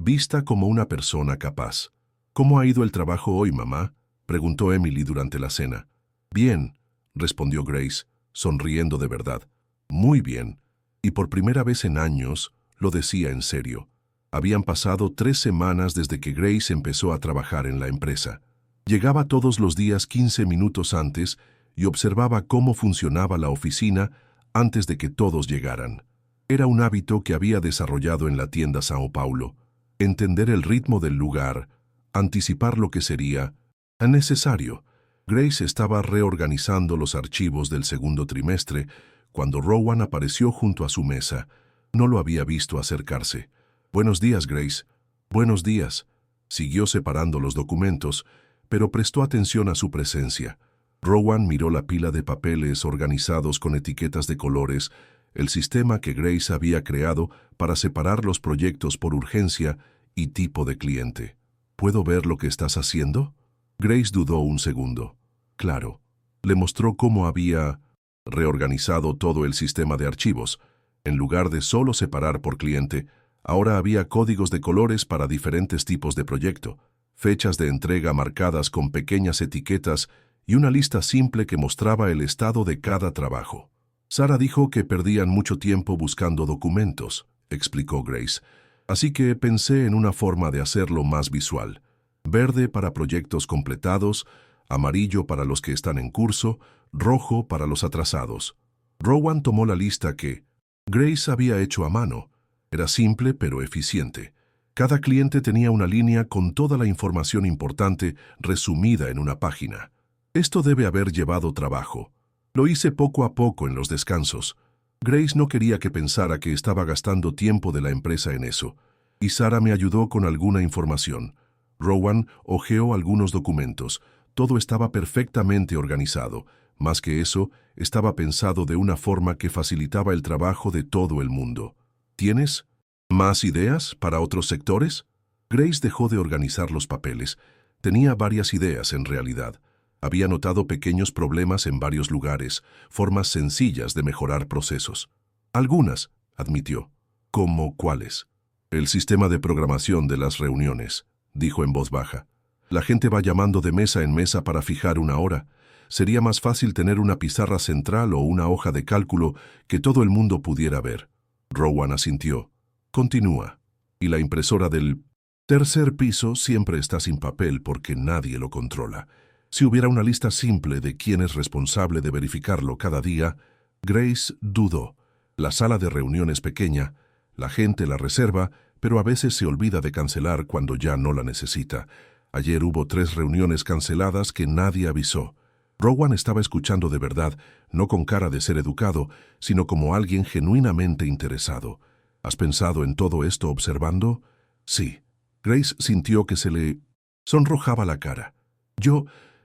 vista como una persona capaz. «¿Cómo ha ido el trabajo hoy, mamá?», preguntó Emily durante la cena. «Bien», respondió Grace, sonriendo de verdad. «Muy bien». Y por primera vez en años, lo decía en serio. Habían pasado 3 semanas desde que Grace empezó a trabajar en la empresa. Llegaba todos los días 15 minutos antes y observaba cómo funcionaba la oficina antes de que todos llegaran. Era un hábito que había desarrollado en la tienda São Paulo. Entender el ritmo del lugar, anticipar lo que sería necesario. Grace estaba reorganizando los archivos del segundo trimestre cuando Rowan apareció junto a su mesa. No lo había visto acercarse. «Buenos días, Grace». «Buenos días». Siguió separando los documentos, pero prestó atención a su presencia. Rowan miró la pila de papeles organizados con etiquetas de colores, el sistema que Grace había creado para separar los proyectos por urgencia y tipo de cliente. «¿Puedo ver lo que estás haciendo?». Grace dudó un segundo. Claro, le mostró cómo había reorganizado todo el sistema de archivos. En lugar de solo separar por cliente, ahora había códigos de colores para diferentes tipos de proyecto, fechas de entrega marcadas con pequeñas etiquetas y una lista simple que mostraba el estado de cada trabajo. «Sarah dijo que perdían mucho tiempo buscando documentos», explicó Grace. Así que pensé en una forma de hacerlo más visual. Verde para proyectos completados, amarillo para los que están en curso, rojo para los atrasados. Rowan tomó la lista que Grace había hecho a mano. Era simple pero eficiente. Cada cliente tenía una línea con toda la información importante resumida en una página. Esto debe haber llevado trabajo. Lo hice poco a poco en los descansos. Grace no quería que pensara que estaba gastando tiempo de la empresa en eso, y Sarah me ayudó con alguna información. Rowan hojeó algunos documentos. Todo estaba perfectamente organizado. Más que eso, estaba pensado de una forma que facilitaba el trabajo de todo el mundo. ¿Tienes más ideas para otros sectores? Grace dejó de organizar los papeles. Tenía varias ideas en realidad. Había notado pequeños problemas en varios lugares, formas sencillas de mejorar procesos. Algunas, admitió. ¿Cómo cuáles? El sistema de programación de las reuniones, dijo en voz baja. La gente va llamando de mesa en mesa para fijar una hora. Sería más fácil tener una pizarra central o una hoja de cálculo que todo el mundo pudiera ver. Rowan asintió. Continúa. Y la impresora del tercer piso siempre está sin papel porque nadie lo controla. Si hubiera una lista simple de quién es responsable de verificarlo cada día, Grace dudó. La sala de reunión es pequeña, la gente la reserva, pero a veces se olvida de cancelar cuando ya no la necesita. Ayer hubo 3 reuniones canceladas que nadie avisó. Rowan estaba escuchando de verdad, no con cara de ser educado, sino como alguien genuinamente interesado. ¿Has pensado en todo esto observando? Sí. Grace sintió que se le sonrojaba la cara. Yo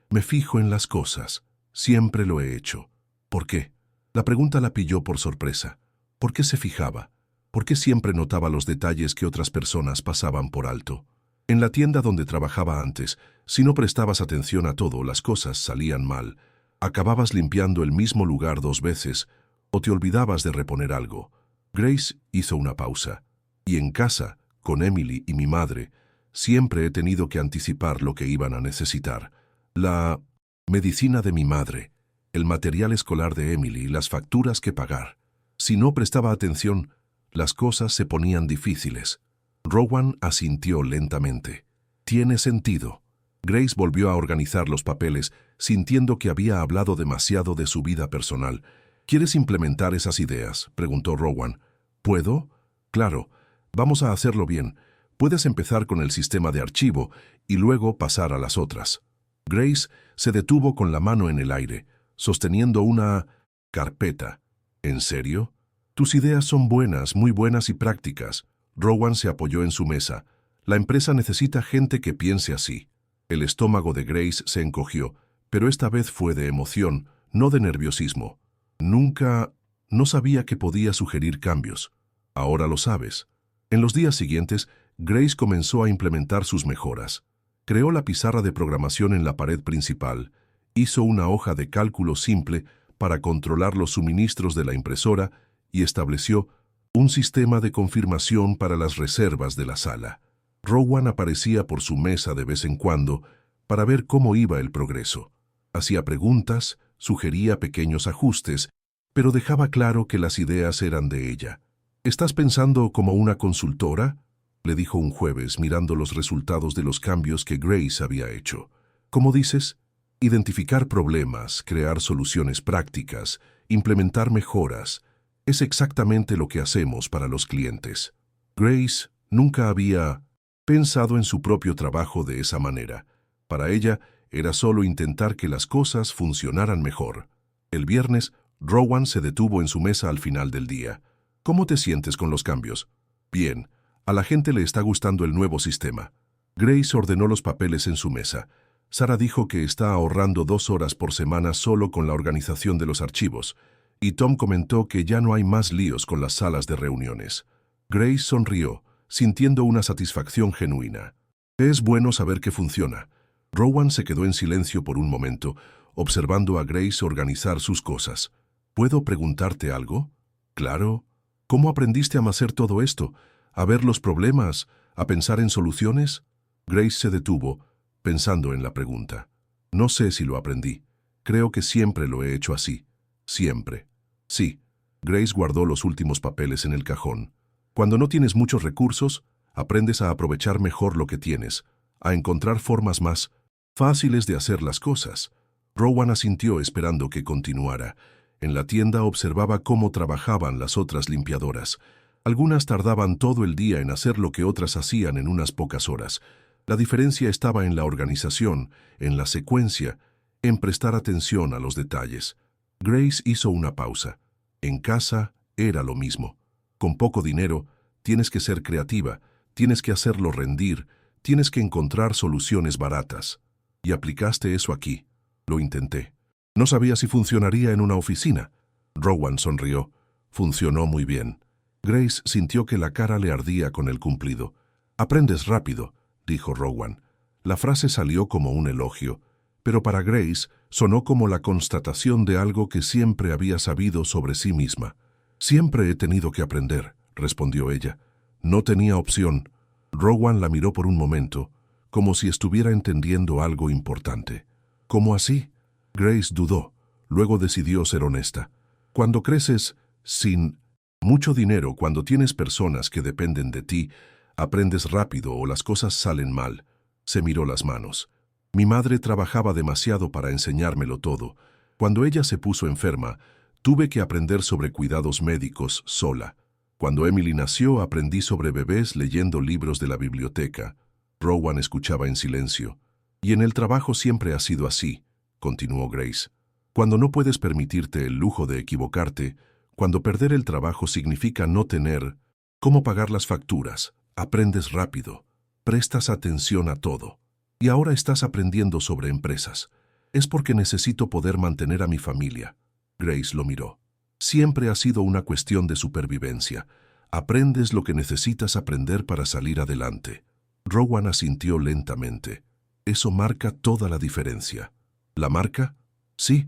me fijo en las cosas. Siempre lo he hecho. ¿Por qué? La pregunta la pilló por sorpresa. ¿Por qué se fijaba? ¿Por qué siempre notaba los detalles que otras personas pasaban por alto? En la tienda donde trabajaba antes, si no prestabas atención a todo, las cosas salían mal. Acababas limpiando el mismo lugar 2 veces o te olvidabas de reponer algo. Grace hizo una pausa. Y en casa, con Emily y mi madre, siempre he tenido que anticipar lo que iban a necesitar. La medicina de mi madre, el material escolar de Emily, las facturas que pagar. Si no prestaba atención, las cosas se ponían difíciles. Rowan asintió lentamente. Tiene sentido. Grace volvió a organizar los papeles, sintiendo que había hablado demasiado de su vida personal. ¿Quieres implementar esas ideas?, preguntó Rowan. ¿Puedo? Claro. Vamos a hacerlo bien. Puedes empezar con el sistema de archivo y luego pasar a las otras. Grace se detuvo con la mano en el aire, sosteniendo una carpeta. ¿En serio? Tus ideas son buenas, muy buenas y prácticas. Rowan se apoyó en su mesa. La empresa necesita gente que piense así. El estómago de Grace se encogió, pero esta vez fue de emoción, no de nerviosismo. No sabía que podía sugerir cambios. Ahora lo sabes. En los días siguientes, Grace comenzó a implementar sus mejoras. Creó la pizarra de programación en la pared principal, hizo una hoja de cálculo simple para controlar los suministros de la impresora y estableció un sistema de confirmación para las reservas de la sala. Rowan aparecía por su mesa de vez en cuando para ver cómo iba el progreso. Hacía preguntas, sugería pequeños ajustes, pero dejaba claro que las ideas eran de ella. ¿Estás pensando como una consultora?, le dijo un jueves mirando los resultados de los cambios que Grace había hecho. ¿Cómo dices? Identificar problemas, crear soluciones prácticas, implementar mejoras. Es exactamente lo que hacemos para los clientes. Grace nunca había pensado en su propio trabajo de esa manera. Para ella era solo intentar que las cosas funcionaran mejor. El viernes, Rowan se detuvo en su mesa al final del día. ¿Cómo te sientes con los cambios? Bien. A la gente le está gustando el nuevo sistema. Grace ordenó los papeles en su mesa. Sarah dijo que está ahorrando 2 horas por semana solo con la organización de los archivos, y Tom comentó que ya no hay más líos con las salas de reuniones. Grace sonrió, sintiendo una satisfacción genuina. Es bueno saber que funciona. Rowan se quedó en silencio por un momento, observando a Grace organizar sus cosas. ¿Puedo preguntarte algo? Claro. ¿Cómo aprendiste a hacer todo esto? ¿A ver los problemas? ¿A pensar en soluciones? Grace se detuvo, pensando en la pregunta. No sé si lo aprendí. Creo que siempre lo he hecho así. Siempre. Sí. Grace guardó los últimos papeles en el cajón. Cuando no tienes muchos recursos, Aprendes a aprovechar mejor lo que tienes, a encontrar formas más fáciles de hacer las cosas. Rowan asintió esperando que continuara. En la tienda observaba cómo trabajaban las otras limpiadoras. Algunas tardaban todo el día en hacer lo que otras hacían en unas pocas horas. La diferencia estaba en la organización, en la secuencia, en prestar atención a los detalles. Grace hizo una pausa. En casa era lo mismo. Con poco dinero, tienes que ser creativa, tienes que hacerlo rendir, tienes que encontrar soluciones baratas. Y aplicaste eso aquí. Lo intenté. No sabía si funcionaría en una oficina. Rowan sonrió. Funcionó muy bien. Grace sintió que la cara le ardía con el cumplido. Aprendes rápido, dijo Rowan. La frase salió como un elogio, pero para Grace sonó como la constatación de algo que siempre había sabido sobre sí misma. Siempre he tenido que aprender, respondió ella. No tenía opción. Rowan la miró por un momento, como si estuviera entendiendo algo importante. ¿Cómo así? Grace dudó. Luego decidió ser honesta. Cuando creces sin mucho dinero, cuando tienes personas que dependen de ti, aprendes rápido o las cosas salen mal. Se miró las manos. Mi madre trabajaba demasiado para enseñármelo todo. Cuando ella se puso enferma, tuve que aprender sobre cuidados médicos sola. Cuando Emily nació, aprendí sobre bebés leyendo libros de la biblioteca. Rowan escuchaba en silencio. Y en el trabajo siempre ha sido así, continuó Grace. Cuando no puedes permitirte el lujo de equivocarte, cuando perder el trabajo significa no tener cómo pagar las facturas, aprendes rápido, prestas atención a todo. Y ahora estás aprendiendo sobre empresas. Es porque necesito poder mantener a mi familia. Grace lo miró. Siempre ha sido una cuestión de supervivencia. Aprendes lo que necesitas aprender para salir adelante. Rowan asintió lentamente. Eso marca toda la diferencia. ¿La marca? Sí.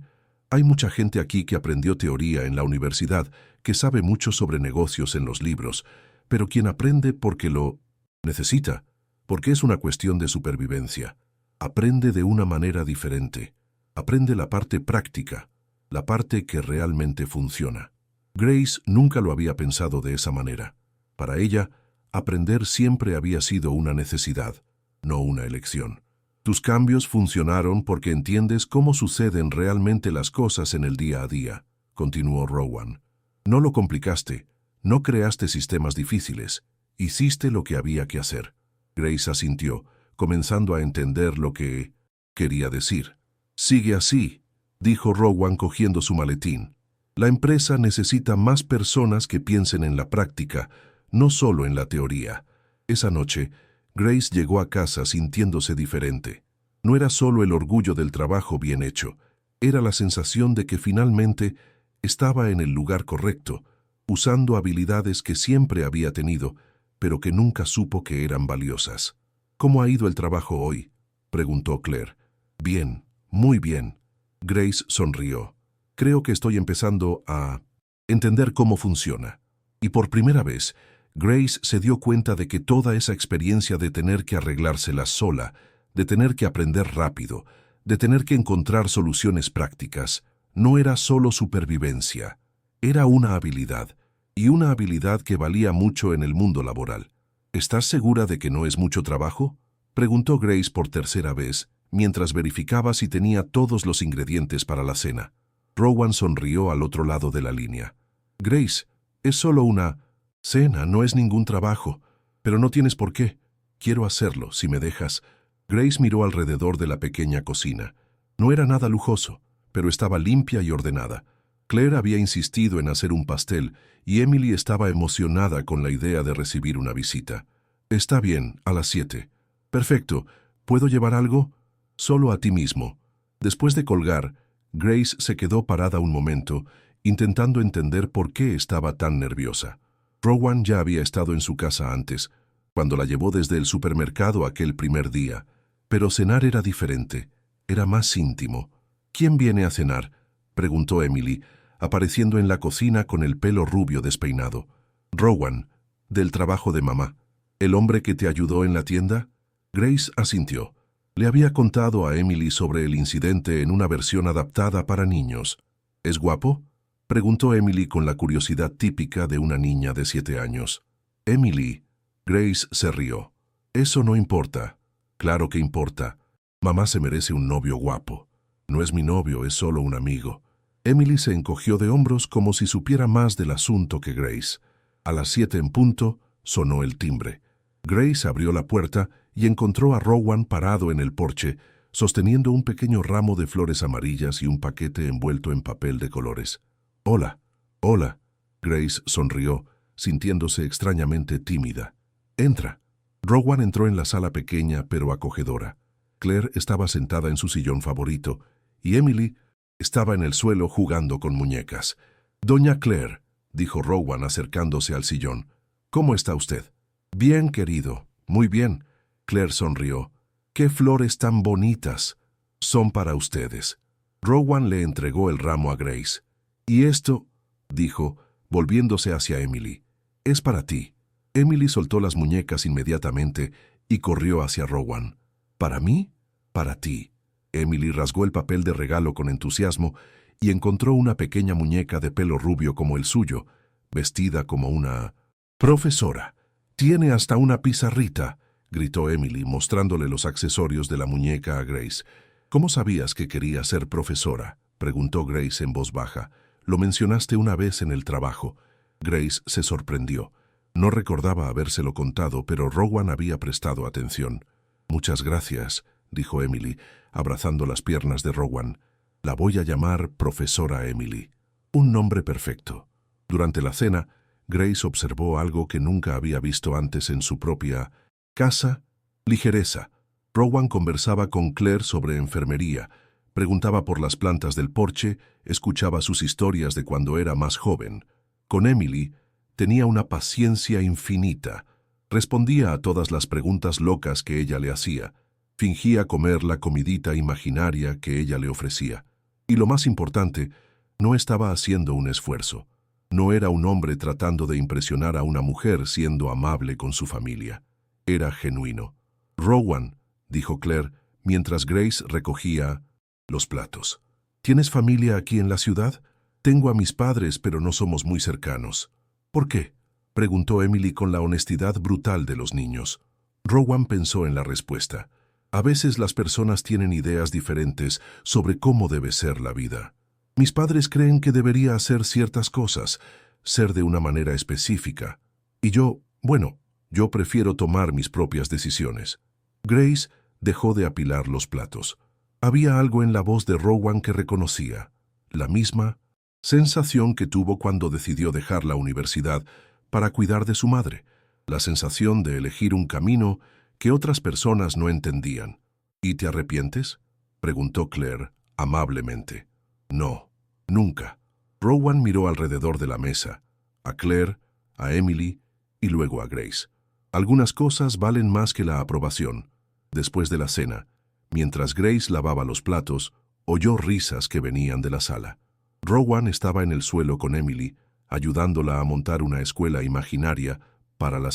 Hay mucha gente aquí que aprendió teoría en la universidad, que sabe mucho sobre negocios en los libros, pero quien aprende porque lo necesita, porque es una cuestión de supervivencia, aprende de una manera diferente. Aprende la parte práctica, la parte que realmente funciona. Grace nunca lo había pensado de esa manera. Para ella, aprender siempre había sido una necesidad, no una elección. Tus cambios funcionaron porque entiendes cómo suceden realmente las cosas en el día a día, continuó Rowan. No lo complicaste, no creaste sistemas difíciles, hiciste lo que había que hacer. Grace asintió, comenzando a entender lo que quería decir. Sigue así, dijo Rowan cogiendo su maletín. La empresa necesita más personas que piensen en la práctica, no solo en la teoría. Esa noche, Grace llegó a casa sintiéndose diferente. No era solo el orgullo del trabajo bien hecho, era la sensación de que finalmente estaba en el lugar correcto, usando habilidades que siempre había tenido, pero que nunca supo que eran valiosas. ¿Cómo ha ido el trabajo hoy?, preguntó Claire. Bien, muy bien. Grace sonrió. Creo que estoy empezando a entender cómo funciona. Y por primera vez, Grace se dio cuenta de que toda esa experiencia de tener que arreglárselas sola, de tener que aprender rápido, de tener que encontrar soluciones prácticas, no era solo supervivencia, era una habilidad, y una habilidad que valía mucho en el mundo laboral. ¿Estás segura de que no es mucho trabajo?, preguntó Grace por tercera vez, mientras verificaba si tenía todos los ingredientes para la cena. Rowan sonrió al otro lado de la línea. Grace, es solo una cena, no es ningún trabajo, pero no tienes por qué. Quiero hacerlo, si me dejas. Grace miró alrededor de la pequeña cocina. No era nada lujoso, pero estaba limpia y ordenada. Claire había insistido en hacer un pastel y Emily estaba emocionada con la idea de recibir una visita. Está bien, a las 7. Perfecto. ¿Puedo llevar algo? Solo a ti mismo. Después de colgar, Grace se quedó parada un momento, intentando entender por qué estaba tan nerviosa. Rowan ya había estado en su casa antes, cuando la llevó desde el supermercado aquel primer día. Pero cenar era diferente, era más íntimo. ¿Quién viene a cenar?, preguntó Emily, apareciendo en la cocina con el pelo rubio despeinado. Rowan, del trabajo de mamá. ¿El hombre que te ayudó en la tienda? Grace asintió. Le había contado a Emily sobre el incidente en una versión adaptada para niños. ¿Es guapo?, preguntó Emily con la curiosidad típica de una niña de 7 años. Emily, Grace se rió. Eso no importa. Claro que importa. Mamá se merece un novio guapo. No es mi novio, es solo un amigo. Emily se encogió de hombros como si supiera más del asunto que Grace. A las 7 en punto, sonó el timbre. Grace abrió la puerta y encontró a Rowan parado en el porche, sosteniendo un pequeño ramo de flores amarillas y un paquete envuelto en papel de colores. «Hola, hola». Grace sonrió, sintiéndose extrañamente tímida. «Entra». Rowan entró en la sala pequeña pero acogedora. Claire estaba sentada en su sillón favorito y Emily estaba en el suelo jugando con muñecas. «Doña Claire», dijo Rowan acercándose al sillón, «¿cómo está usted?» «Bien, querido, muy bien». Claire sonrió. «¡Qué flores tan bonitas! Son para ustedes». Rowan le entregó el ramo a Grace. «Y esto», dijo, volviéndose hacia Emily, «es para ti». Emily soltó las muñecas inmediatamente y corrió hacia Rowan. «¿Para mí?» «Para ti». Emily rasgó el papel de regalo con entusiasmo y encontró una pequeña muñeca de pelo rubio como el suyo, vestida como una profesora. «Tiene hasta una pizarrita», gritó Emily, mostrándole los accesorios de la muñeca a Grace. «¿Cómo sabías que quería ser profesora?», preguntó Grace en voz baja. «Lo mencionaste una vez en el trabajo». Grace se sorprendió. No recordaba habérselo contado, pero Rowan había prestado atención. «Muchas gracias», dijo Emily, abrazando las piernas de Rowan. «La voy a llamar Profesora Emily». Un nombre perfecto. Durante la cena, Grace observó algo que nunca había visto antes en su propia casa: ligereza. Rowan conversaba con Claire sobre enfermería, preguntaba por las plantas del porche, escuchaba sus historias de cuando era más joven. Con Emily tenía una paciencia infinita. Respondía a todas las preguntas locas que ella le hacía. Fingía comer la comidita imaginaria que ella le ofrecía. Y lo más importante, no estaba haciendo un esfuerzo. No era un hombre tratando de impresionar a una mujer siendo amable con su familia. Era genuino. «Rowan», dijo Claire, mientras Grace recogía los platos. «¿Tienes familia aquí en la ciudad?» «Tengo a mis padres, pero no somos muy cercanos». «¿Por qué?», preguntó Emily con la honestidad brutal de los niños. Rowan pensó en la respuesta. «A veces las personas tienen ideas diferentes sobre cómo debe ser la vida. Mis padres creen que debería hacer ciertas cosas, ser de una manera específica. Y yo prefiero tomar mis propias decisiones». Grace dejó de apilar los platos. Había algo en la voz de Rowan que reconocía. La misma sensación que tuvo cuando decidió dejar la universidad para cuidar de su madre. La sensación de elegir un camino que otras personas no entendían. «¿Y te arrepientes?», preguntó Claire amablemente. «No, nunca». Rowan miró alrededor de la mesa, a Claire, a Emily y luego a Grace. Algunas cosas valen más que la aprobación. Después de la cena, mientras Grace lavaba los platos, oyó risas que venían de la sala. Rowan estaba en el suelo con Emily, ayudándola a montar una escuela imaginaria para la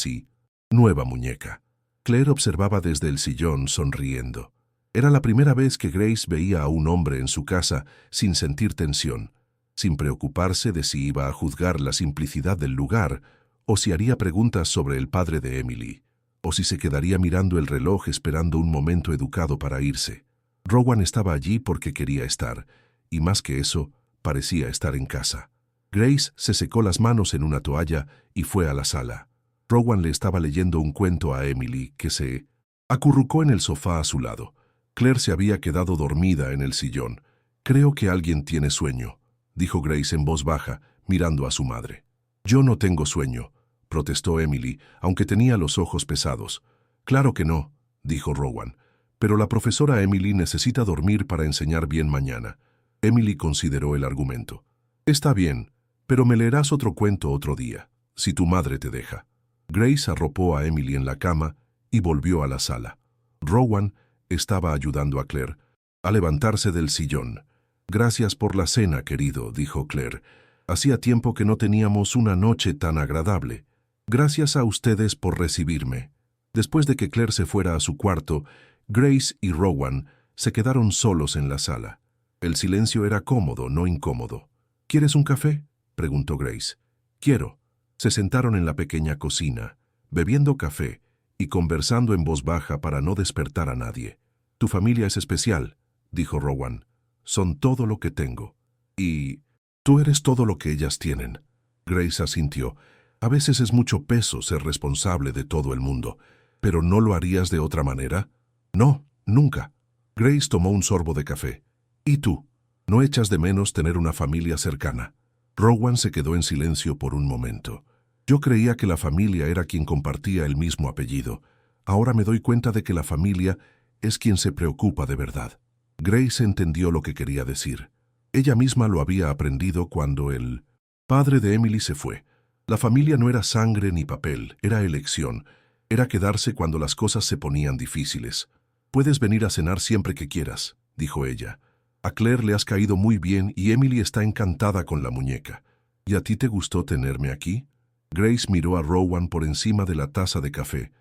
nueva muñeca. Claire observaba desde el sillón sonriendo. Era la primera vez que Grace veía a un hombre en su casa sin sentir tensión, sin preocuparse de si iba a juzgar la simplicidad del lugar, o si haría preguntas sobre el padre de Emily, o si se quedaría mirando el reloj esperando un momento educado para irse. Rowan estaba allí porque quería estar, y más que eso, parecía estar en casa. Grace se secó las manos en una toalla y fue a la sala. Rowan le estaba leyendo un cuento a Emily, que se acurrucó en el sofá a su lado. Claire se había quedado dormida en el sillón. «Creo que alguien tiene sueño», dijo Grace en voz baja, mirando a su madre. «Yo no tengo sueño», protestó Emily, aunque tenía los ojos pesados. «Claro que no», dijo Rowan, «pero la profesora Emily necesita dormir para enseñar bien mañana». Emily consideró el argumento. «Está bien, pero me leerás otro cuento otro día, si tu madre te deja». Grace arropó a Emily en la cama y volvió a la sala. Rowan estaba ayudando a Claire a levantarse del sillón. «Gracias por la cena, querido», dijo Claire. «Hacía tiempo que no teníamos una noche tan agradable. Gracias a ustedes por recibirme». Después de que Claire se fuera a su cuarto, Grace y Rowan se quedaron solos en la sala. El silencio era cómodo, no incómodo. «¿Quieres un café?», preguntó Grace. «Quiero». Se sentaron en la pequeña cocina. bebiendo café y conversando en voz baja para no despertar a nadie. «Tu familia es especial», dijo Rowan. «Son todo lo que tengo. Y tú eres todo lo que ellas tienen». Grace asintió. «A veces es mucho peso ser responsable de todo el mundo. ¿Pero no lo harías de otra manera?» «No, nunca». Grace tomó un sorbo de café. «¿Y tú? ¿No echas de menos tener una familia cercana?» Rowan se quedó en silencio por un momento. «Yo creía que la familia era quien compartía el mismo apellido. Ahora me doy cuenta de que la familia es quien se preocupa de verdad». Grace entendió lo que quería decir. Ella misma lo había aprendido cuando el padre de Emily se fue. La familia no era sangre ni papel, era elección. Era quedarse cuando las cosas se ponían difíciles. «Puedes venir a cenar siempre que quieras», dijo ella. «A Claire le has caído muy bien y Emily está encantada con la muñeca. ¿Y a ti te gustó tenerme aquí?» Grace miró a Rowan por encima de la taza de café.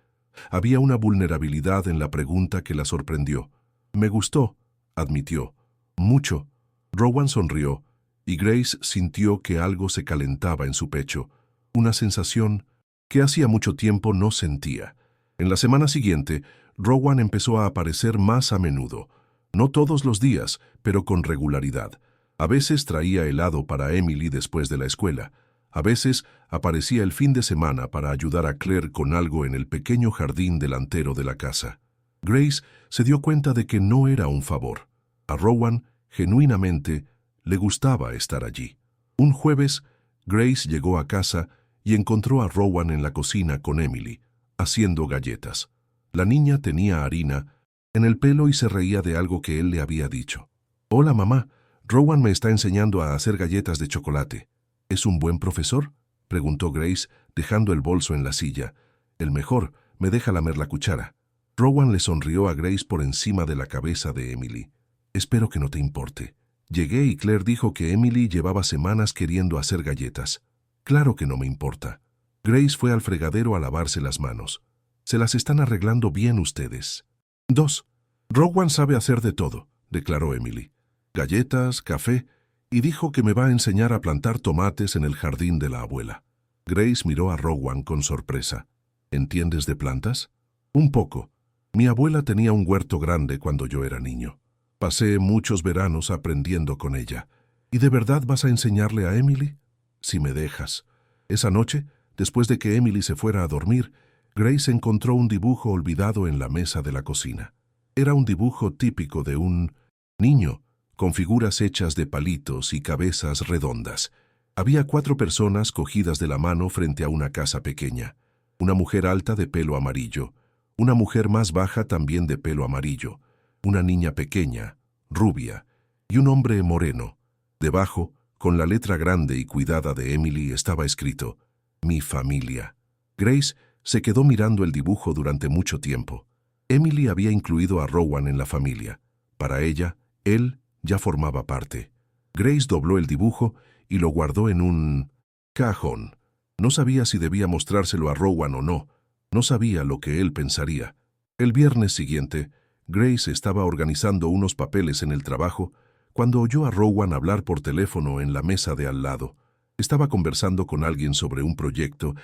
Había una vulnerabilidad en la pregunta que la sorprendió. «Me gustó», admitió. «Mucho». Rowan sonrió, y Grace sintió que algo se calentaba en su pecho, una sensación que hacía mucho tiempo no sentía. En la semana siguiente, Rowan empezó a aparecer más a menudo. No todos los días, pero con regularidad. A veces traía helado para Emily después de la escuela. A veces aparecía el fin de semana para ayudar a Claire con algo en el pequeño jardín delantero de la casa. Grace se dio cuenta de que no era un favor. A Rowan, genuinamente, le gustaba estar allí. Un jueves, Grace llegó a casa y encontró a Rowan en la cocina con Emily, haciendo galletas. La niña tenía harina en el pelo y se reía de algo que él le había dicho. «Hola, mamá. Rowan me está enseñando a hacer galletas de chocolate». «¿Es un buen profesor?», preguntó Grace, dejando el bolso en la silla. «El mejor. Me deja lamer la cuchara». Rowan le sonrió a Grace por encima de la cabeza de Emily. «Espero que no te importe. Llegué y Claire dijo que Emily llevaba semanas queriendo hacer galletas. Claro que no me importa». Grace fue al fregadero a lavarse las manos. «Se las están arreglando bien ustedes». 2. «Rowan sabe hacer de todo», declaró Emily. «Galletas, café, y dijo que me va a enseñar a plantar tomates en el jardín de la abuela». Grace miró a Rowan con sorpresa. «¿Entiendes de plantas?» «Un poco. Mi abuela tenía un huerto grande cuando yo era niño. Pasé muchos veranos aprendiendo con ella». «¿Y de verdad vas a enseñarle a Emily?» «Si me dejas». Esa noche, después de que Emily se fuera a dormir, Grace encontró un dibujo olvidado en la mesa de la cocina. Era un dibujo típico de un niño, con figuras hechas de palitos y cabezas redondas. Había 4 personas cogidas de la mano frente a una casa pequeña. Una mujer alta de pelo amarillo, una mujer más baja también de pelo amarillo, una niña pequeña, rubia, y un hombre moreno. Debajo, con la letra grande y cuidada de Emily, estaba escrito: «Mi familia». Grace se quedó mirando el dibujo durante mucho tiempo. Emily había incluido a Rowan en la familia. Para ella, él ya formaba parte. Grace dobló el dibujo y lo guardó en un cajón. No sabía si debía mostrárselo a Rowan o no. No sabía lo que él pensaría. El viernes siguiente, Grace estaba organizando unos papeles en el trabajo cuando oyó a Rowan hablar por teléfono en la mesa de al lado. Estaba conversando con alguien sobre un proyecto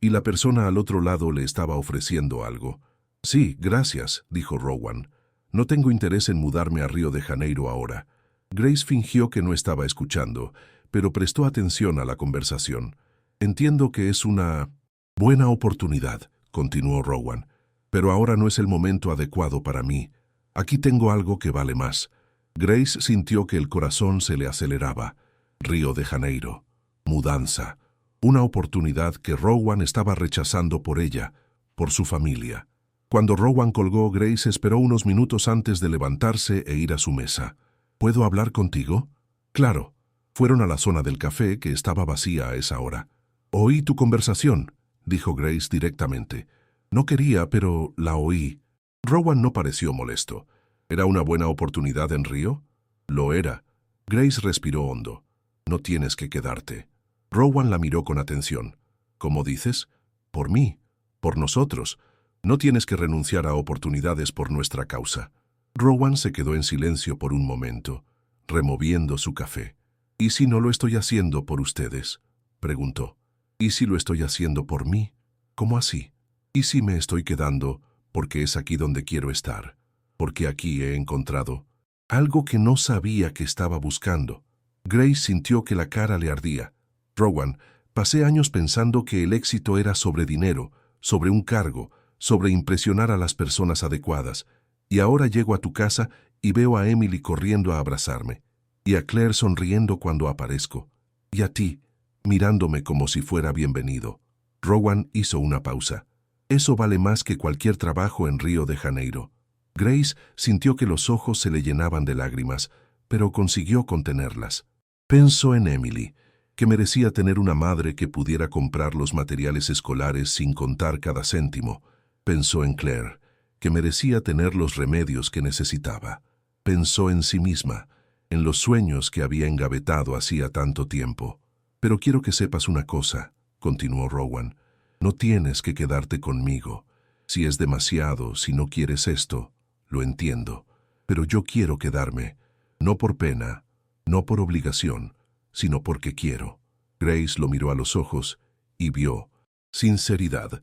y la persona al otro lado le estaba ofreciendo algo. «Sí, gracias», dijo Rowan. «No tengo interés en mudarme a Río de Janeiro ahora». Grace fingió que no estaba escuchando, pero prestó atención a la conversación. «Entiendo que es una buena oportunidad», continuó Rowan, «pero ahora no es el momento adecuado para mí. Aquí tengo algo que vale más». Grace sintió que el corazón se le aceleraba. Río de Janeiro. Mudanza. Una oportunidad que Rowan estaba rechazando por ella, por su familia. Cuando Rowan colgó, Grace esperó unos minutos antes de levantarse e ir a su mesa. «¿Puedo hablar contigo?» «Claro». Fueron a la zona del café, que estaba vacía a esa hora. «Oí tu conversación», dijo Grace directamente. «No quería, pero la oí». Rowan no pareció molesto. ¿Era una buena oportunidad en Río? Lo era. Grace respiró hondo. «No tienes que quedarte». Rowan la miró con atención. «¿Cómo dices?» «Por mí, por nosotros. No tienes que renunciar a oportunidades por nuestra causa». Rowan se quedó en silencio por un momento, removiendo su café. «¿Y si no lo estoy haciendo por ustedes?», preguntó. «¿Y si lo estoy haciendo por mí? ¿Cómo así?». ¿Y si me estoy quedando porque es aquí donde quiero estar? Porque aquí he encontrado algo que no sabía que estaba buscando. Grace sintió que la cara le ardía. Rowan, pasé años pensando que el éxito era sobre dinero, sobre un cargo, sobre impresionar a las personas adecuadas. Y ahora llego a tu casa y veo a Emily corriendo a abrazarme, y a Claire sonriendo cuando aparezco, y a ti, mirándome como si fuera bienvenido. Rowan hizo una pausa. Eso vale más que cualquier trabajo en Río de Janeiro. Grace sintió que los ojos se le llenaban de lágrimas, pero consiguió contenerlas. Pensó en Emily, que merecía tener una madre que pudiera comprar los materiales escolares sin contar cada céntimo. Pensó en Claire, que merecía tener los remedios que necesitaba. Pensó en sí misma, en los sueños que había engavetado hacía tanto tiempo. Pero quiero que sepas una cosa, continuó Rowan. No tienes que quedarte conmigo. Si es demasiado, si no quieres esto, lo entiendo. Pero yo quiero quedarme, no por pena, no por obligación, sino porque quiero. Grace lo miró a los ojos y vio sinceridad.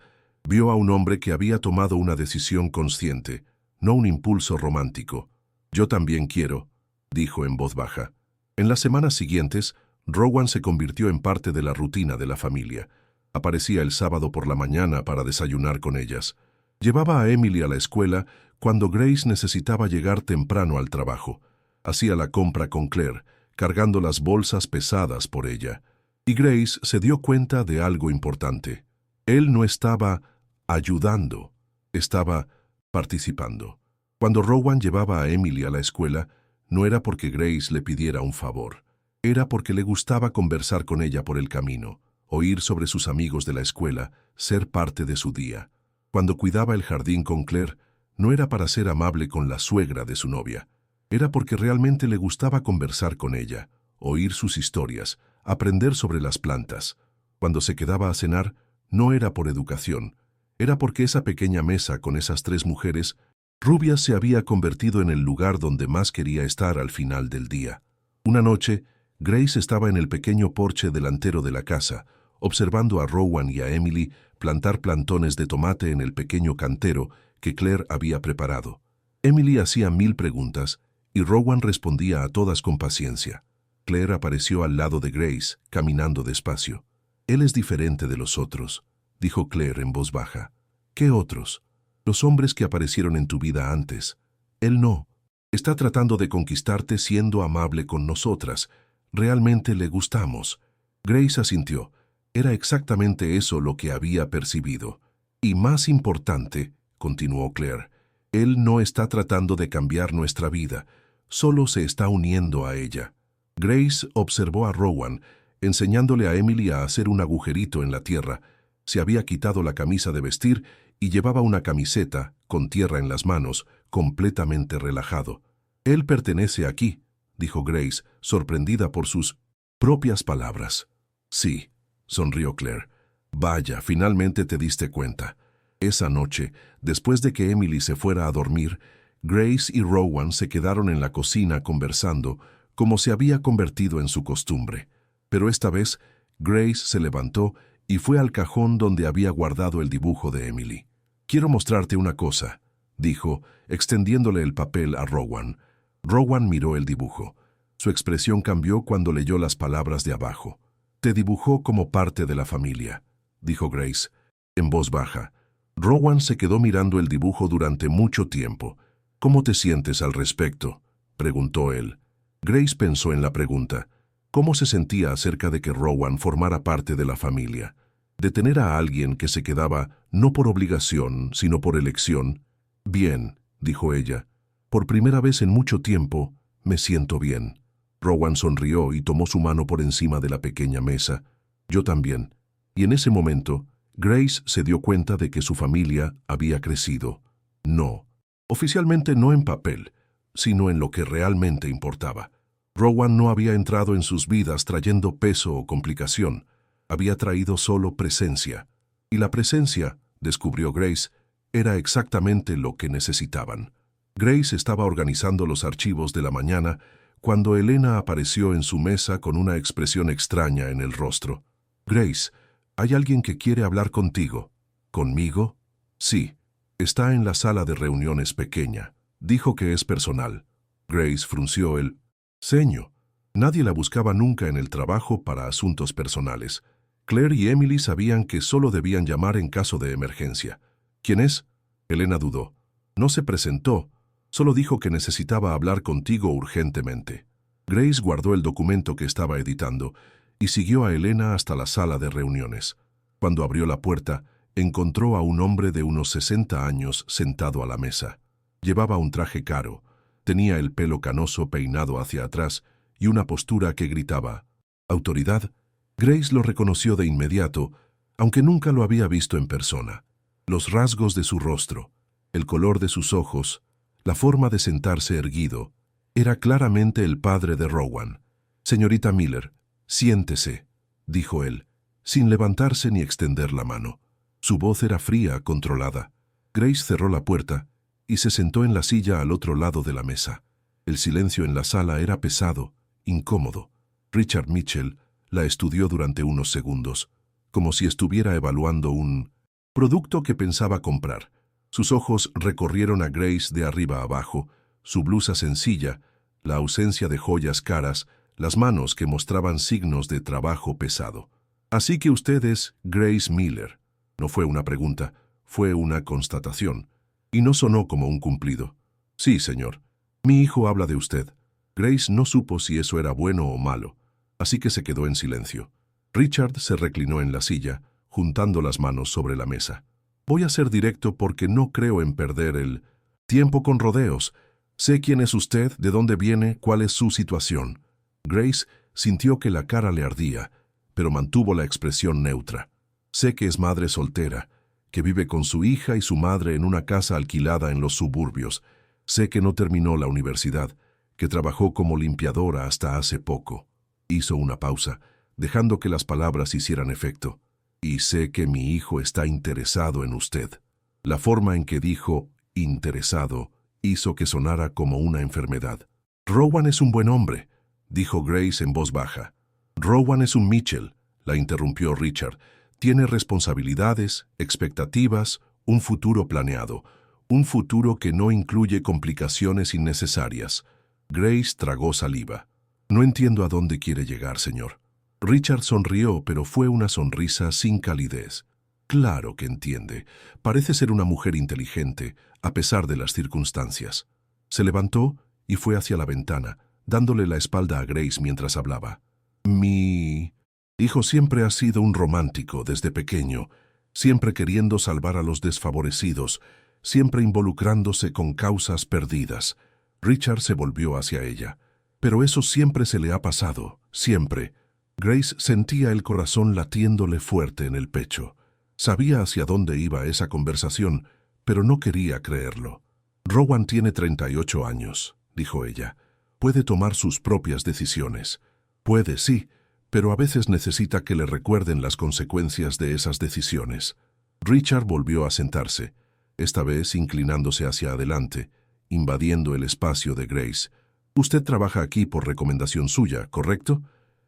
Vio a un hombre que había tomado una decisión consciente, no un impulso romántico. Yo también quiero, dijo en voz baja. En las semanas siguientes, Rowan se convirtió en parte de la rutina de la familia. Aparecía el sábado por la mañana para desayunar con ellas. Llevaba a Emily a la escuela cuando Grace necesitaba llegar temprano al trabajo. Hacía la compra con Claire, cargando las bolsas pesadas por ella. Y Grace se dio cuenta de algo importante. Él no estaba ayudando, estaba participando. Cuando Rowan llevaba a Emily a la escuela, no era porque Grace le pidiera un favor. Era porque le gustaba conversar con ella por el camino, oír sobre sus amigos de la escuela, ser parte de su día. Cuando cuidaba el jardín con Claire, no era para ser amable con la suegra de su novia. Era porque realmente le gustaba conversar con ella, oír sus historias, aprender sobre las plantas. Cuando se quedaba a cenar, no era por educación. Era porque esa pequeña mesa con esas 3 mujeres rubias se había convertido en el lugar donde más quería estar al final del día. Una noche, Grace estaba en el pequeño porche delantero de la casa, observando a Rowan y a Emily plantar plantones de tomate en el pequeño cantero que Claire había preparado. Emily hacía 1000 preguntas y Rowan respondía a todas con paciencia. Claire apareció al lado de Grace, caminando despacio. «Él es diferente de los otros», dijo Claire en voz baja. «¿Qué otros?» «Los hombres que aparecieron en tu vida antes. Él no. Está tratando de conquistarte siendo amable con nosotras. Realmente le gustamos». Grace asintió. Era exactamente eso lo que había percibido. «Y más importante», continuó Claire, «él no está tratando de cambiar nuestra vida, solo se está uniendo a ella». Grace observó a Rowan, enseñándole a Emily a hacer un agujerito en la tierra. Se había quitado la camisa de vestir y llevaba una camiseta, con tierra en las manos, completamente relajado. «Él pertenece aquí», dijo Grace, sorprendida por sus propias palabras. «Sí», sonrió Claire. «Vaya, finalmente te diste cuenta». Esa noche, después de que Emily se fuera a dormir, Grace y Rowan se quedaron en la cocina conversando, como se había convertido en su costumbre. Pero esta vez, Grace se levantó y fue al cajón donde había guardado el dibujo de Emily. «Quiero mostrarte una cosa», dijo, extendiéndole el papel a Rowan. Rowan miró el dibujo. Su expresión cambió cuando leyó las palabras de abajo. «Te dibujó como parte de la familia», dijo Grace, en voz baja. Rowan se quedó mirando el dibujo durante mucho tiempo. «¿Cómo te sientes al respecto?», preguntó él. Grace pensó en la pregunta. ¿Cómo se sentía acerca de que Rowan formara parte de la familia? De tener a alguien que se quedaba no por obligación, sino por elección. «Bien», dijo ella. «Por primera vez en mucho tiempo, me siento bien». Rowan sonrió y tomó su mano por encima de la pequeña mesa. «Yo también». Y en ese momento, Grace se dio cuenta de que su familia había crecido. No, oficialmente no en papel, sino en lo que realmente importaba. Rowan no había entrado en sus vidas trayendo peso o complicación. Había traído solo presencia. Y la presencia, descubrió Grace, era exactamente lo que necesitaban. Grace estaba organizando los archivos de la mañana cuando Elena apareció en su mesa con una expresión extraña en el rostro. «Grace, hay alguien que quiere hablar contigo». «¿Conmigo?». Sí, está en la sala de reuniones pequeña. Dijo que es personal. Grace frunció el ceño. Nadie la buscaba nunca en el trabajo para asuntos personales. Claire y Emily sabían que solo debían llamar en caso de emergencia. ¿Quién es? Elena dudó. No se presentó, solo dijo que necesitaba hablar contigo urgentemente. Grace guardó el documento que estaba editando y siguió a Elena hasta la sala de reuniones. Cuando abrió la puerta, encontró a un hombre de unos 60 años sentado a la mesa. Llevaba un traje caro, tenía el pelo canoso peinado hacia atrás y una postura que gritaba «autoridad». Grace lo reconoció de inmediato, aunque nunca lo había visto en persona. Los rasgos de su rostro, el color de sus ojos, la forma de sentarse erguido, era claramente el padre de Rowan. «Señorita Miller, siéntese», dijo él, sin levantarse ni extender la mano. Su voz era fría, controlada. Grace cerró la puerta y se sentó en la silla al otro lado de la mesa. El silencio en la sala era pesado, incómodo. Richard Mitchell la estudió durante unos segundos, como si estuviera evaluando un producto que pensaba comprar. Sus ojos recorrieron a Grace de arriba a abajo, su blusa sencilla, la ausencia de joyas caras, las manos que mostraban signos de trabajo pesado. «Así que usted es Grace Miller». No fue una pregunta, fue una constatación, y no sonó como un cumplido. «Sí, señor. Mi hijo habla de usted». Grace no supo si eso era bueno o malo, así que se quedó en silencio. Richard se reclinó en la silla, juntando las manos sobre la mesa. «Voy a ser directo porque no creo en perder el tiempo con rodeos. Sé quién es usted, de dónde viene, cuál es su situación». Grace sintió que la cara le ardía, pero mantuvo la expresión neutra. «Sé que es madre soltera, que vive con su hija y su madre en una casa alquilada en los suburbios. Sé que no terminó la universidad, que trabajó como limpiadora hasta hace poco». Hizo una pausa, dejando que las palabras hicieran efecto. «Y sé que mi hijo está interesado en usted». La forma en que dijo «interesado» hizo que sonara como una enfermedad. «Rowan es un buen hombre», dijo Grace en voz baja. «Rowan es un Mitchell», la interrumpió Richard. «Tiene responsabilidades, expectativas, un futuro planeado, un futuro que no incluye complicaciones innecesarias». Grace tragó saliva. «No entiendo a dónde quiere llegar, señor». Richard sonrió, pero fue una sonrisa sin calidez. «Claro que entiende. Parece ser una mujer inteligente, a pesar de las circunstancias». Se levantó y fue hacia la ventana, dándole la espalda a Grace mientras hablaba. «Mi hijo siempre ha sido un romántico desde pequeño, siempre queriendo salvar a los desfavorecidos, siempre involucrándose con causas perdidas». Richard se volvió hacia ella. «Pero eso siempre se le ha pasado, siempre». Grace sentía el corazón latiéndole fuerte en el pecho. Sabía hacia dónde iba esa conversación, pero no quería creerlo. «Rowan tiene 38 años», dijo ella. «Puede tomar sus propias decisiones. Puede, sí, pero a veces necesita que le recuerden las consecuencias de esas decisiones». Richard volvió a sentarse, esta vez inclinándose hacia adelante, invadiendo el espacio de Grace. «Usted trabaja aquí por recomendación suya, ¿correcto?»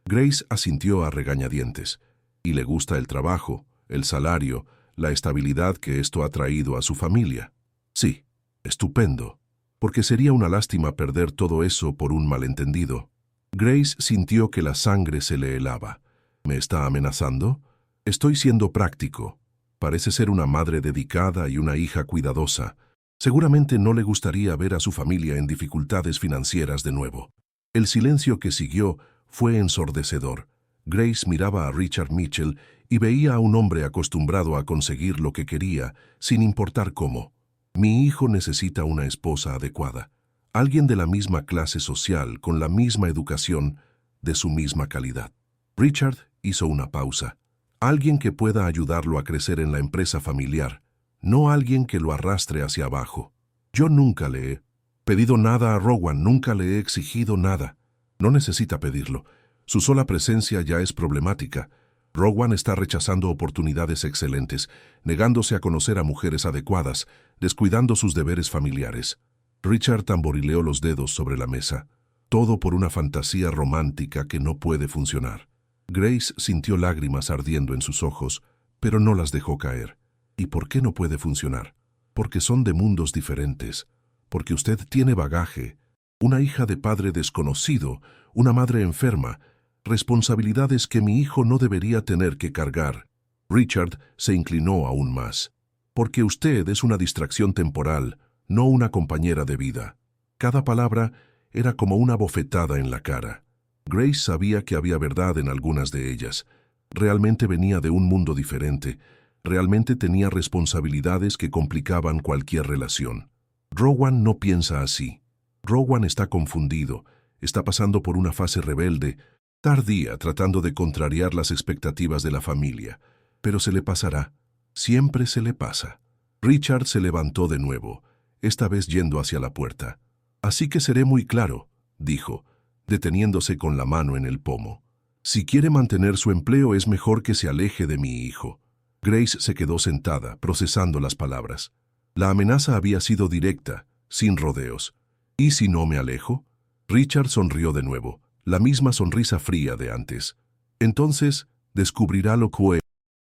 Grace asintió a regañadientes. «¿Y le gusta el trabajo, el salario, la estabilidad que esto ha traído a su familia?» «Sí, estupendo, porque sería una lástima perder todo eso por un malentendido». Grace sintió que la sangre se le helaba. «¿Me está amenazando? Estoy siendo práctico. Parece ser una madre dedicada y una hija cuidadosa. Seguramente no le gustaría ver a su familia en dificultades financieras de nuevo». El silencio que siguió fue ensordecedor. Grace miraba a Richard Mitchell y veía a un hombre acostumbrado a conseguir lo que quería, sin importar cómo. «Mi hijo necesita una esposa adecuada, alguien de la misma clase social, con la misma educación, de su misma calidad». Richard hizo una pausa. «Alguien que pueda ayudarlo a crecer en la empresa familiar, no alguien que lo arrastre hacia abajo. Yo nunca le he pedido nada a Rowan, nunca le he exigido nada. No necesita pedirlo. Su sola presencia ya es problemática. Rowan está rechazando oportunidades excelentes, negándose a conocer a mujeres adecuadas, descuidando sus deberes familiares». Richard tamborileó los dedos sobre la mesa. Todo por una fantasía romántica que no puede funcionar. Grace sintió lágrimas ardiendo en sus ojos, pero no las dejó caer. ¿Y por qué no puede funcionar? Porque son de mundos diferentes, porque usted tiene bagaje, una hija de padre desconocido, una madre enferma, responsabilidades que mi hijo no debería tener que cargar. Richard se inclinó aún más. Porque usted es una distracción temporal, no una compañera de vida. Cada palabra era como una bofetada en la cara. Grace sabía que había verdad en algunas de ellas. Realmente venía de un mundo diferente. Realmente tenía responsabilidades que complicaban cualquier relación. Rowan no piensa así. Rowan está confundido, está pasando por una fase rebelde, tardía tratando de contrariar las expectativas de la familia. Pero se le pasará. Siempre se le pasa. Richard se levantó de nuevo, esta vez yendo hacia la puerta. Así que seré muy claro, dijo, deteniéndose con la mano en el pomo. Si quiere mantener su empleo es mejor que se aleje de mi hijo. Grace se quedó sentada, procesando las palabras. La amenaza había sido directa, sin rodeos. ¿Y si no me alejo? Richard sonrió de nuevo, la misma sonrisa fría de antes. Entonces, descubrirá lo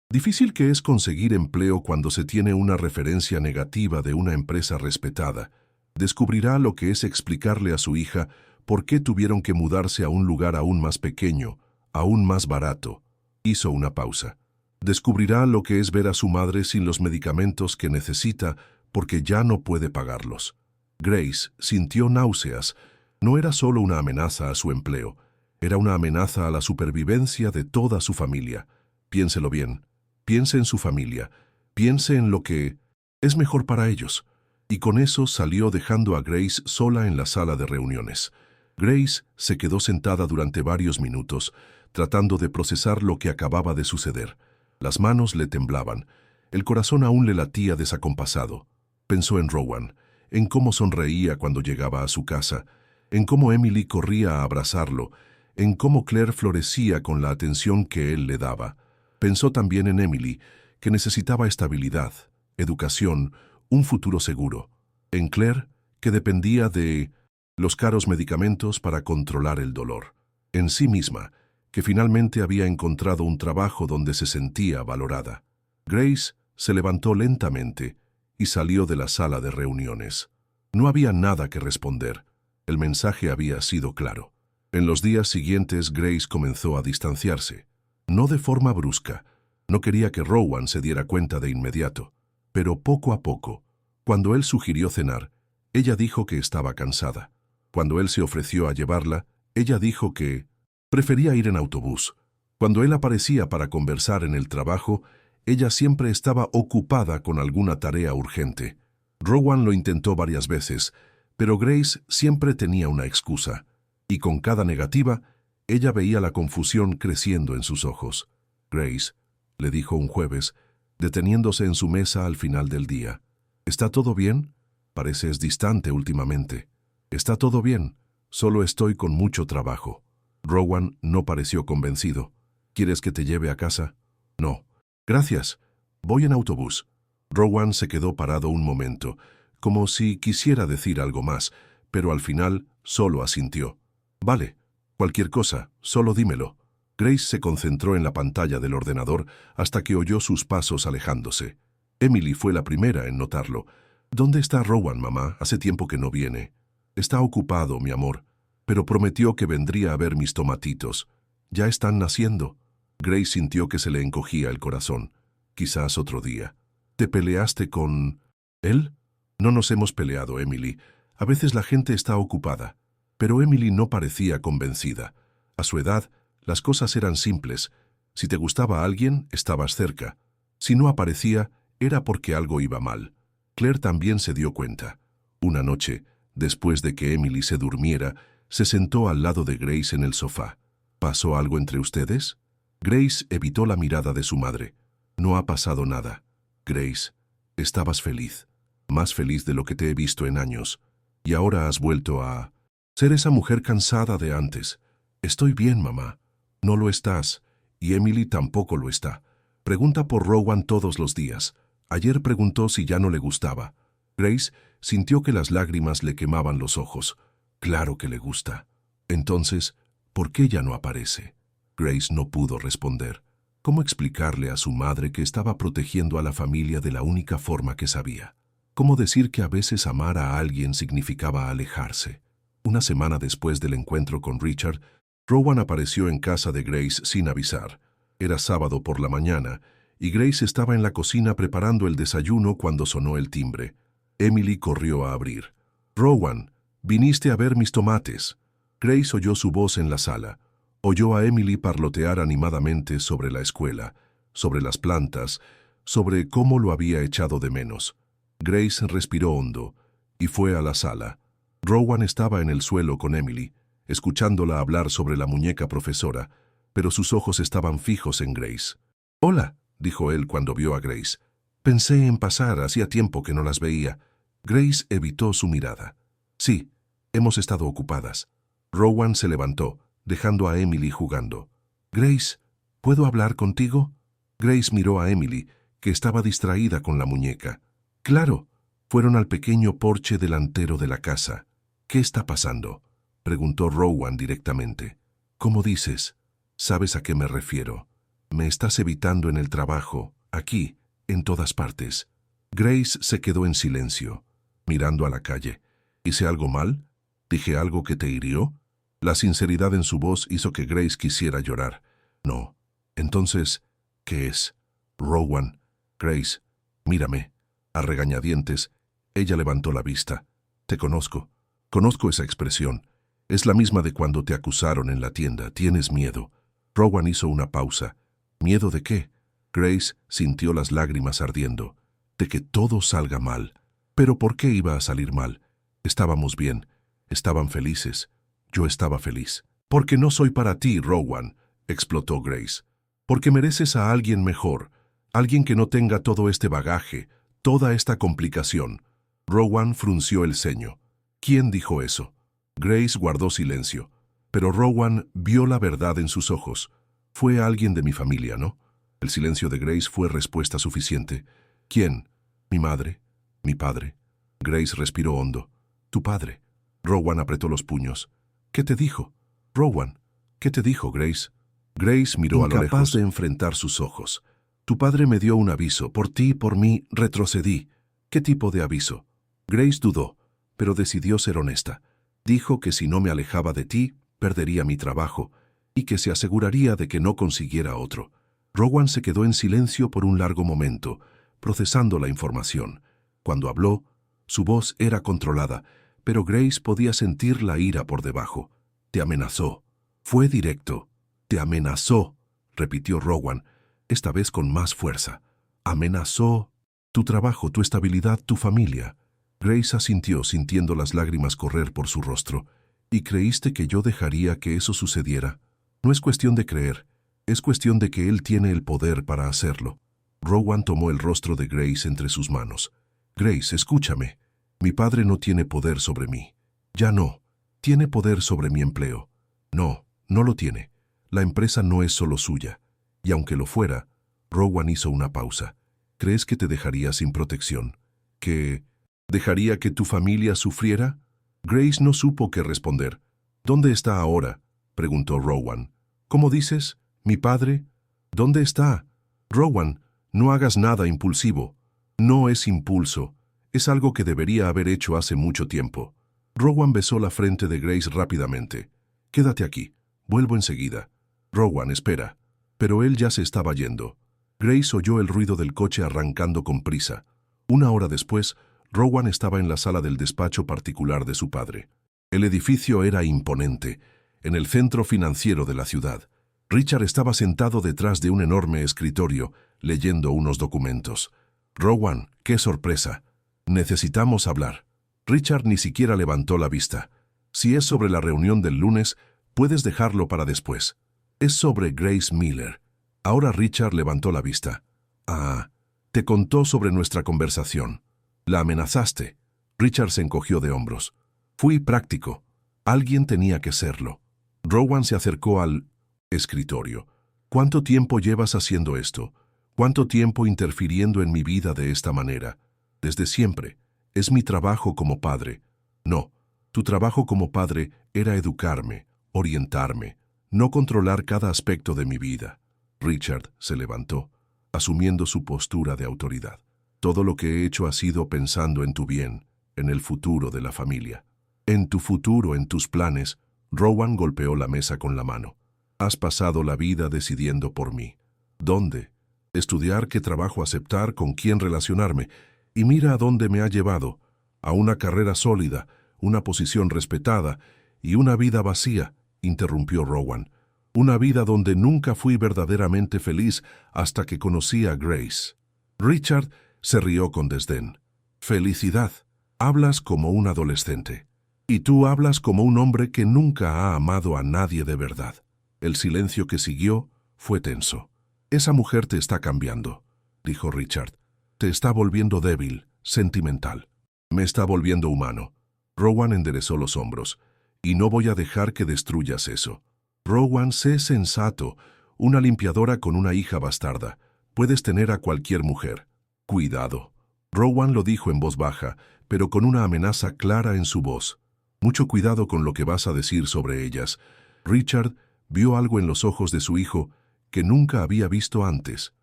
difícil que es conseguir empleo cuando se tiene una referencia negativa de una empresa respetada. Descubrirá lo que es explicarle a su hija por qué tuvieron que mudarse a un lugar aún más pequeño, aún más barato. Hizo una pausa. Descubrirá lo que es ver a su madre sin los medicamentos que necesita porque ya no puede pagarlos. Grace sintió náuseas. No era solo una amenaza a su empleo, era una amenaza a la supervivencia de toda su familia. Piénselo bien. Piense en su familia. Piense en lo que es mejor para ellos. Y con eso salió dejando a Grace sola en la sala de reuniones. Grace se quedó sentada durante varios minutos, tratando de procesar lo que acababa de suceder. Las manos le temblaban. El corazón aún le latía desacompasado. Pensó en Rowan, en cómo sonreía cuando llegaba a su casa, en cómo Emily corría a abrazarlo, en cómo Claire florecía con la atención que él le daba. Pensó también en Emily, que necesitaba estabilidad, educación, un futuro seguro. En Claire, que dependía de los caros medicamentos para controlar el dolor. En sí misma, que finalmente había encontrado un trabajo donde se sentía valorada. Grace se levantó lentamente y salió de la sala de reuniones. No había nada que responder. El mensaje había sido claro. En los días siguientes Grace comenzó a distanciarse. No de forma brusca. No quería que Rowan se diera cuenta de inmediato. Pero poco a poco, cuando él sugirió cenar, ella dijo que estaba cansada. Cuando él se ofreció a llevarla, ella dijo que prefería ir en autobús. Cuando él aparecía para conversar en el trabajo, ella siempre estaba ocupada con alguna tarea urgente. Rowan lo intentó varias veces, pero Grace siempre tenía una excusa. Y con cada negativa, ella veía la confusión creciendo en sus ojos. Grace, le dijo un jueves, deteniéndose en su mesa al final del día. ¿Está todo bien? Pareces distante últimamente. Está todo bien, solo estoy con mucho trabajo. Rowan no pareció convencido. ¿Quieres que te lleve a casa? No. Gracias. Voy en autobús. Rowan se quedó parado un momento, como si quisiera decir algo más, pero al final solo asintió. Vale. Cualquier cosa, solo dímelo. Grace se concentró en la pantalla del ordenador hasta que oyó sus pasos alejándose. Emily fue la primera en notarlo. ¿Dónde está Rowan, mamá? Hace tiempo que no viene. Está ocupado, mi amor, pero prometió que vendría a ver mis tomatitos. Ya están naciendo. Grace sintió que se le encogía el corazón. Quizás otro día. ¿Te peleaste con él? No nos hemos peleado, Emily. A veces la gente está ocupada. Pero Emily no parecía convencida. A su edad, las cosas eran simples. Si te gustaba alguien, estabas cerca. Si no aparecía, era porque algo iba mal. Claire también se dio cuenta. Una noche, después de que Emily se durmiera, se sentó al lado de Grace en el sofá. ¿Pasó algo entre ustedes? Grace evitó la mirada de su madre. No ha pasado nada. Grace, estabas feliz. Más feliz de lo que te he visto en años. Y ahora has vuelto a ser esa mujer cansada de antes. Estoy bien, mamá. No lo estás. Y Emily tampoco lo está. Pregunta por Rowan todos los días. Ayer preguntó si ya no le gustaba. Grace sintió que las lágrimas le quemaban los ojos. Claro que le gusta. Entonces, ¿por qué ya no aparece? Grace no pudo responder. ¿Cómo explicarle a su madre que estaba protegiendo a la familia de la única forma que sabía? ¿Cómo decir que a veces amar a alguien significaba alejarse? Una semana después del encuentro con Richard, Rowan apareció en casa de Grace sin avisar. Era sábado por la mañana, y Grace estaba en la cocina preparando el desayuno cuando sonó el timbre. Emily corrió a abrir. «Rowan, viniste a ver mis tomates». Grace oyó su voz en la sala. Oyó a Emily parlotear animadamente sobre la escuela, sobre las plantas, sobre cómo lo había echado de menos. Grace respiró hondo y fue a la sala. Rowan estaba en el suelo con Emily, escuchándola hablar sobre la muñeca profesora, pero sus ojos estaban fijos en Grace. «Hola», dijo él cuando vio a Grace. «Pensé en pasar, hacía tiempo que no las veía». Grace evitó su mirada. «Sí, hemos estado ocupadas». Rowan se levantó, dejando a Emily jugando. «Grace, ¿puedo hablar contigo?» Grace miró a Emily, que estaba distraída con la muñeca. «Claro». Fueron al pequeño porche delantero de la casa. «¿Qué está pasando?», preguntó Rowan directamente. «¿Cómo dices? ¿Sabes a qué me refiero? Me estás evitando en el trabajo, aquí, en todas partes». Grace se quedó en silencio, mirando a la calle. «¿Hice algo mal? ¿Dije algo que te hirió?» La sinceridad en su voz hizo que Grace quisiera llorar. «No». «Entonces, ¿qué es?» «Rowan». «Grace, mírame». A regañadientes, ella levantó la vista. «Te conozco. Conozco esa expresión. Es la misma de cuando te acusaron en la tienda. Tienes miedo». Rowan hizo una pausa. «¿Miedo de qué?» Grace sintió las lágrimas ardiendo. «De que todo salga mal». «¿Pero por qué iba a salir mal? Estábamos bien. Estaban felices. Yo estaba feliz». «Porque no soy para ti, Rowan», explotó Grace. «Porque mereces a alguien mejor, alguien que no tenga todo este bagaje, toda esta complicación». Rowan frunció el ceño. «¿Quién dijo eso?» Grace guardó silencio, pero Rowan vio la verdad en sus ojos. «Fue alguien de mi familia, ¿no?» El silencio de Grace fue respuesta suficiente. «¿Quién? ¿Mi madre? ¿Mi padre?» Grace respiró hondo. «Tu padre». Rowan apretó los puños. «¿Qué te dijo?» «Rowan, ¿qué te dijo, Grace?» Grace miró a lo lejos. Incapaz de enfrentar sus ojos. «Tu padre me dio un aviso. Por ti y por mí retrocedí». «¿Qué tipo de aviso?» Grace dudó, pero decidió ser honesta. Dijo que si no me alejaba de ti, perdería mi trabajo, y que se aseguraría de que no consiguiera otro. Rowan se quedó en silencio por un largo momento, procesando la información. Cuando habló, su voz era controlada, pero Grace podía sentir la ira por debajo. «Te amenazó». Fue directo. «Te amenazó», repitió Rowan, esta vez con más fuerza. «Amenazó tu trabajo, tu estabilidad, tu familia». Grace asintió, sintiendo las lágrimas correr por su rostro. «¿Y creíste que yo dejaría que eso sucediera?» «No es cuestión de creer, es cuestión de que él tiene el poder para hacerlo». Rowan tomó el rostro de Grace entre sus manos. «Grace, escúchame. Mi padre no tiene poder sobre mí. Ya no. Tiene poder sobre mi empleo. No, no lo tiene. La empresa no es solo suya. Y aunque lo fuera», Rowan hizo una pausa. «¿Crees que te dejaría sin protección? ¿Que dejaría que tu familia sufriera?» Grace no supo qué responder. «¿Dónde está ahora?», preguntó Rowan. «¿Cómo dices? ¿Mi padre? ¿Dónde está?» «Rowan, no hagas nada impulsivo». «No es impulso. Es algo que debería haber hecho hace mucho tiempo». Rowan besó la frente de Grace rápidamente. «Quédate aquí. Vuelvo enseguida». «Rowan, espera». Pero él ya se estaba yendo. Grace oyó el ruido del coche arrancando con prisa. Una hora después, Rowan estaba en la sala del despacho particular de su padre. El edificio era imponente, en el centro financiero de la ciudad. Richard estaba sentado detrás de un enorme escritorio, leyendo unos documentos. «Rowan, qué sorpresa. Necesitamos hablar». Richard ni siquiera levantó la vista. «Si es sobre la reunión del lunes, puedes dejarlo para después». «Es sobre Grace Miller». Ahora Richard levantó la vista. «Ah, te contó sobre nuestra conversación. La amenazaste». Richard se encogió de hombros. «Fui práctico. Alguien tenía que serlo». Rowan se acercó al escritorio. «¿Cuánto tiempo llevas haciendo esto? ¿Cuánto tiempo interfiriendo en mi vida de esta manera?» «Desde siempre. Es mi trabajo como padre». «No, tu trabajo como padre era educarme, orientarme, no controlar cada aspecto de mi vida». Richard se levantó, asumiendo su postura de autoridad. Todo lo que he hecho ha sido pensando en tu bien, en el futuro de la familia. En tu futuro, en tus planes. Rowan golpeó la mesa con la mano. Has pasado la vida decidiendo por mí. ¿Dónde? Estudiar, qué trabajo aceptar, con quién relacionarme. Y mira a dónde me ha llevado. A una carrera sólida, una posición respetada y una vida vacía, interrumpió Rowan. Una vida donde nunca fui verdaderamente feliz hasta que conocí a Grace. Richard se rió con desdén. Felicidad. Hablas como un adolescente. Y tú hablas como un hombre que nunca ha amado a nadie de verdad. El silencio que siguió fue tenso. Esa mujer te está cambiando, dijo Richard. Te está volviendo débil, sentimental. Me está volviendo humano. Rowan enderezó los hombros. Y no voy a dejar que destruyas eso. Rowan, sé sensato. Una limpiadora con una hija bastarda. Puedes tener a cualquier mujer. Cuidado. Rowan lo dijo en voz baja, pero con una amenaza clara en su voz. Mucho cuidado con lo que vas a decir sobre ellas. Richard vio algo en los ojos de su hijo que nunca había visto antes.